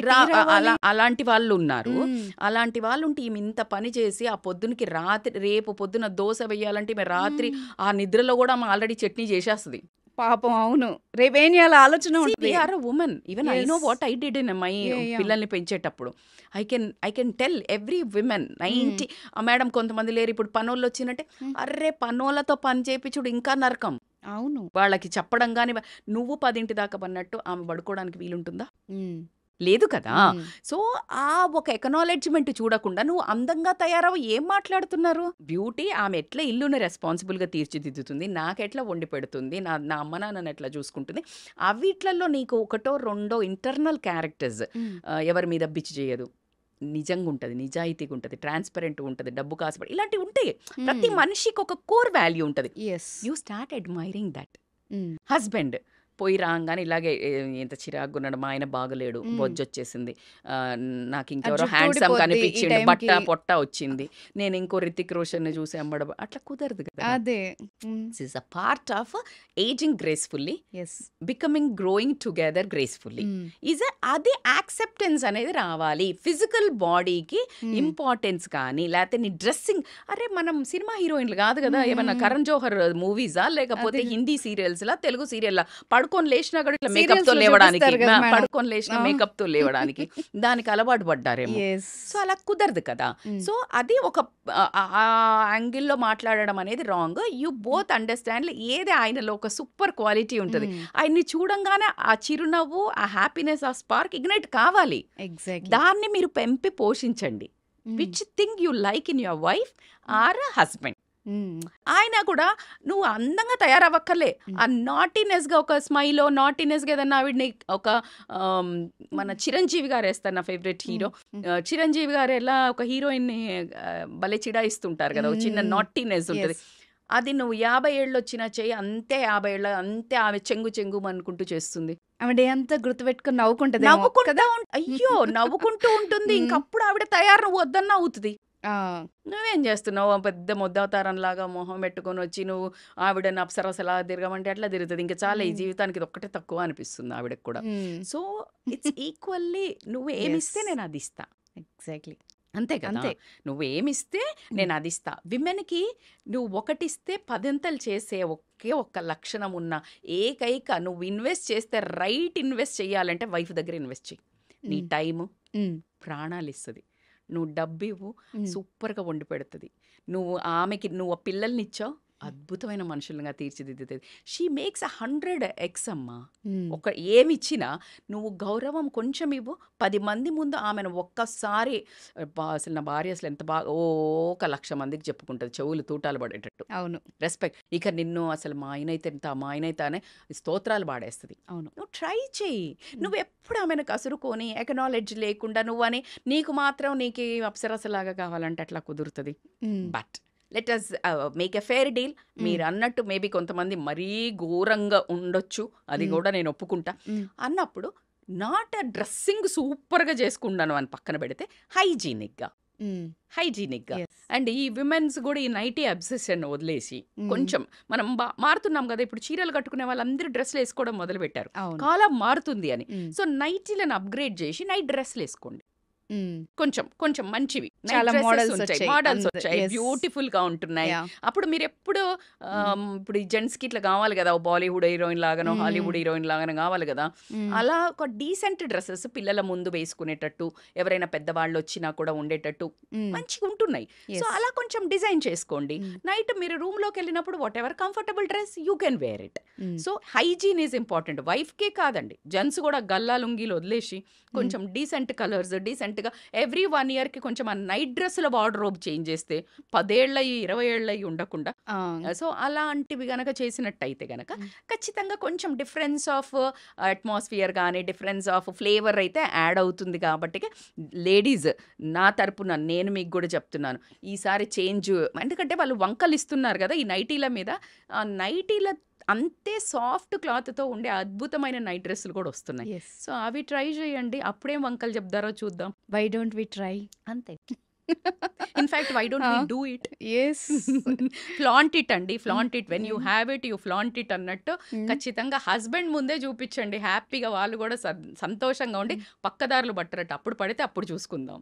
అలాంటి వాళ్ళు ఉన్నారు. అలాంటి వాళ్ళు ఉంటే ఈమె ఇంత పని చేసి ఆ పొద్దునకి రేపు పొద్దున దోశ వేయాలంటే ఈమె రాత్రి ఆ నిద్రలో కూడా ఆమె ఆల్రెడీ చట్నీ చేసేస్తుంది పాపం. అవును, రేపేం చేయాలి ఆలోచన ఉంటుంది. Are a women. Even I know what I did in my పిల్లల్ని పెంచేటప్పుడు. I can tell every women 90 madam కొంతమంది లేరు ఇప్పుడు పనోళ్ళు వచ్చినట్టే, అర్రే పనోళ్ళతో పని చేయించుడు ఇంకా నరకం. అవును, వాళ్ళకి చెప్పడం కానీ, నువ్వు 10 దాకా పన్నట్టు ఆమె పడుకోవడానికి వీలుంటుందా? లేదు కదా. సో ఆ ఒక ఎకనాలెడ్జ్మెంట్ చూడకుండా నువ్వు అందంగా తయారవు ఏం మాట్లాడుతున్నారు? బ్యూటీ ఆమె ఎట్లా ఇల్లుని రెస్పాన్సిబుల్గా తీర్చిదిద్దుతుంది, నాకెట్లా వండి పెడుతుంది, నా అమ్మ నాన్నని ఎట్లా చూసుకుంటుంది, అవిట్లలో నీకు 1 2 ఇంటర్నల్ క్యారెక్టర్స్ ఎవరి మీద బిచ్చి చేయదు, నిజంగా ఉంటుంది, నిజాయితీగా ఉంటుంది, ట్రాన్స్పరెంట్గా ఉంటుంది, డబ్బు కాసుపడి ఇలాంటివి ఉంటాయి. ప్రతి మనిషికి ఒక కోర్ వాల్యూ ఉంటుంది. You start admiring that. Husband పోయి రాగానే ఇలాగే ఎంత చిరాకు ఉన్నాడు, మా ఆయన బాగలేడు, బొజ్జొచ్చేసింది, నాకు ఇంకెవరో హ్యాండ్సమ్ కనిపించింది, బట్ట పొట్ట వచ్చింది, నేను ఇంకో రితిక్ రోషన్ని చూసి అమ్మడం, అట్లా కుదరదు కదా. అదే is a part of ageing gracefully, becoming growing together gracefully. అది యాక్సెప్టెన్స్ అనేది రావాలి. ఫిజికల్ బాడీకి ఇంపార్టెన్స్ కానీ, లేకపోతే నీ డ్రెస్సింగ్, అరే మనం సినిమా హీరోయిన్లు కాదు కదా, ఏమన్నా కరణ్ జోహర్ మూవీసా లేకపోతే హిందీ సీరియల్స్లా, తెలుగు సీరియల్లా పడుకొని లేచినా కూడా ఇట్లా మేకప్ తో లేవడానికి, పడుకొని లేచిన మేకప్ తో లేవడానికి దానికి అలవాటు పడ్డారేమో. సో అలా కుదరదు కదా. సో అది ఒక యాంగిల్లో మాట్లాడడం అనేది రాంగ్. You both understand. ఏదే ఆయనలో ఒక సూపర్ క్వాలిటీ ఉంటుంది, ఆయన్ని చూడంగానే ఆ చిరునవ్వు, ఆ హ్యాపీనెస్, ఆ స్పార్క్ ఇగ్నైట్ కావాలి. దాన్ని మీరు పెంపి పోషించండి. Which thing you like in your wife or husband. ఆయన కూడా నువ్వు అందంగా తయారవ్వక్కర్లే. ఆ నాటీనెస్‌గా ఒక స్మైలో, నాటీనెస్‌గా ఏదన్నా ఆవిడని ఒక మన 'చిరంజీవి' గారేస్తారు నా ఫేవరెట్ హీరో. 'చిరంజీవి' గారు ఎలా ఒక హీరోయిన్‌ని భలే చిడాయిస్తుంటారు కదా! ఒక చిన్న నాటీనెస్ ఉంటది. ఎస్. అది నువ్వు 50 ఏళ్ళొచ్చినా చెయ్యి అంతే 50 ఏళ్ళ అంతే ఆమె చెంగుమనుకుంటూ చేస్తుంది. ఆమె డే అంతా గుర్తుపెట్టుకొని నవ్వుకుంటదేమో నవ్వుకుంటా కదా! అయ్యో! నవ్వుకుంటూ ఉంటుంది. ఇంకప్పుడు ఆవిడ తయారు నువ్వు వద్దన్నా అవుతది. ఆ! నువ్వేం చేస్తున్నావు? ఓ పెద్ద ముద్దవతారంలాగా మొహం పెట్టుకొనొచ్చి నువ్వు ఆవిడని అప్సరసలా తిరగమంటే ఎట్లా తిరుగుతది? ఇంక చాలే ఈ జీవితానికి ఇదొక్కటే తక్కువ అనిపిస్తుంది ఆవిడకి కూడా. సో, ఇట్స్ ఈక్వల్లీ నువ్వు యెస్. ఏమిస్తే నేను అదిస్తా. ఎగ్జాక్ట్‌లీ. అంతే కదా! అంతే. నువ్వేమిస్తే నేను అదిస్తా. విమెన్‌కి నువ్వు ఒకటిస్తే పదింతలు చేసే ఒకే ఒక్క లక్షణం ఉన్న ఏకైక నువ్వు ఇన్వెస్ట్ చేస్తే రైట్ ఇన్వెస్ట్ చేయాలంటే వైఫ్ దగ్గర ఇన్వెస్ట్ చెయ్యి. నీ టైము, ప్రాణాలిస్తది. నువ్వు డబ్బివ్వు, సూపర్‌గా వండి పెడుతది. నువ్వు ఆ పిల్లల్నిచ్చావు, అద్భుతమైన మనుషులుగా తీర్చిదిద్దుతది. షీ మేక్స్ 100x అమ్మా. ఒక ఏమిచ్చినా నువ్వు గౌరవం కొంచెం ఇవ్వు. 10 మంది ముందు ఆమెను ఒక్కసారి అసలు నా భార్య అసలు ఎంత బాగా ఒక 1,00,000 మందికి చెప్పుకుంటది. చెవులు తూటాలు పడేటట్టు. అవును. రెస్పెక్ట్. ఇక నిన్ను అసలు మా ఆయనైతే ఎంత, మా ఆయనైతే అనే స్తోత్రాలు పాడేస్తది. అవును. నువ్వు ట్రై చెయ్యి. నువ్వెప్పుడు ఆమెను కసురుకొని ఎకనాలెడ్జ్ లేకుండా నువ్వని నీకు మాత్రం నీకు అప్సరసలాగా కావాలంటే అట్లా కుదురుతది. But let us make a fair deal. మీరు అన్నట్టు మేబీ కొంతమంది మరీ ఘోరంగా ఉండొచ్చు, అది కూడా నేను ఒప్పుకుంటా. అన్నప్పుడు నాట్ డ్రెస్సింగ్ సూపర్గా చేసుకున్నాను అని పక్కన పెడితే హైజీనిక్గా అండ్ ఈ విమెన్స్ కూడా ఈ నైటీ అబ్సెషన్ వదిలేసి కొంచెం మనం మారుతున్నాం కదా. ఇప్పుడు చీరలు కట్టుకునే వాళ్ళందరూ డ్రెస్లు వేసుకోవడం మొదలు పెట్టారు, కాలం మారుతుంది అని. సో నైటీలను అప్గ్రేడ్ చేసి నైట్ డ్రెస్లు వేసుకోండి. కొంచెం కొంచెం మంచివి చాలా మోడల్స్ మోడల్స్ వచ్చాయి. వచ్చాయి, బ్యూటిఫుల్ గా ఉంటున్నాయి. అప్పుడు మీరు ఎప్పుడు ఇప్పుడు ఈ జెంట్స్ కి ఇట్లా కావాలి కదా, బాలీవుడ్ హీరోయిన్ లాగానో హాలీవుడ్ హీరోయిన్ లాగానో కావాలి కదా. అలా ఒక డీసెంట్ డ్రెస్సెస్ పిల్లల ముందు వేసుకునేటట్టు, ఎవరైనా పెద్దవాళ్ళు వచ్చినా కూడా ఉండేటట్టు మంచిగా ఉంటున్నాయి. సో అలా కొంచెం డిజైన్ చేసుకోండి. నైట్ మీరు రూమ్ లోకి వెళ్ళినప్పుడు whatever comfortable dress you can wear it. So hygiene is important. Wife కే కాదండి, జెంట్స్ కూడా గల్లా లుంగీలు వదిలేసి కొంచెం డీసెంట్ కలర్స్, డీసెంట్గా ఎవ్రీ 1 yearకి కొంచెం ఆ నైట్ డ్రెస్సుల వార్డ్రోబ్ చేంజ్ చేస్తే 10 ఏళ్ళయి 20 ఏళ్ళయి ఉండకుండా. సో అలాంటివి గనక చేసినట్టయితే గనక ఖచ్చితంగా కొంచెం డిఫరెన్స్ ఆఫ్ అట్మాస్ఫియర్ కానీ డిఫరెన్స్ ఆఫ్ ఫ్లేవర్ అయితే యాడ్ అవుతుంది. కాబట్టి లేడీస్ నా తరపున నేను మీకు కూడా చెప్తున్నాను, ఈసారి చేంజ్. ఎందుకంటే వాళ్ళు వంకలు ఇస్తున్నారు కదా ఈ నైటీల మీద. ఆ నైటీల అంతే సాఫ్ట్ క్లాత్తో ఉండే అద్భుతమైన నైట్ డ్రెస్సులు కూడా వస్తున్నాయి. సో అవి ట్రై చేయండి, అప్పుడేం వంకలు చెప్తారో చూద్దాం. Why don't we try? అంతే. In fact why don't we do it? Yes. Flaunt it అండి, flaunt it. When you have it you flaunt it అన్నట్టు ఖచ్చితంగా హస్బెండ్ ముందే చూపించండి. హ్యాపీగా వాళ్ళు కూడా సంతోషంగా ఉండి పక్కదారులు పట్టరట్టు. అప్పుడు పడితే అప్పుడు చూసుకుందాం.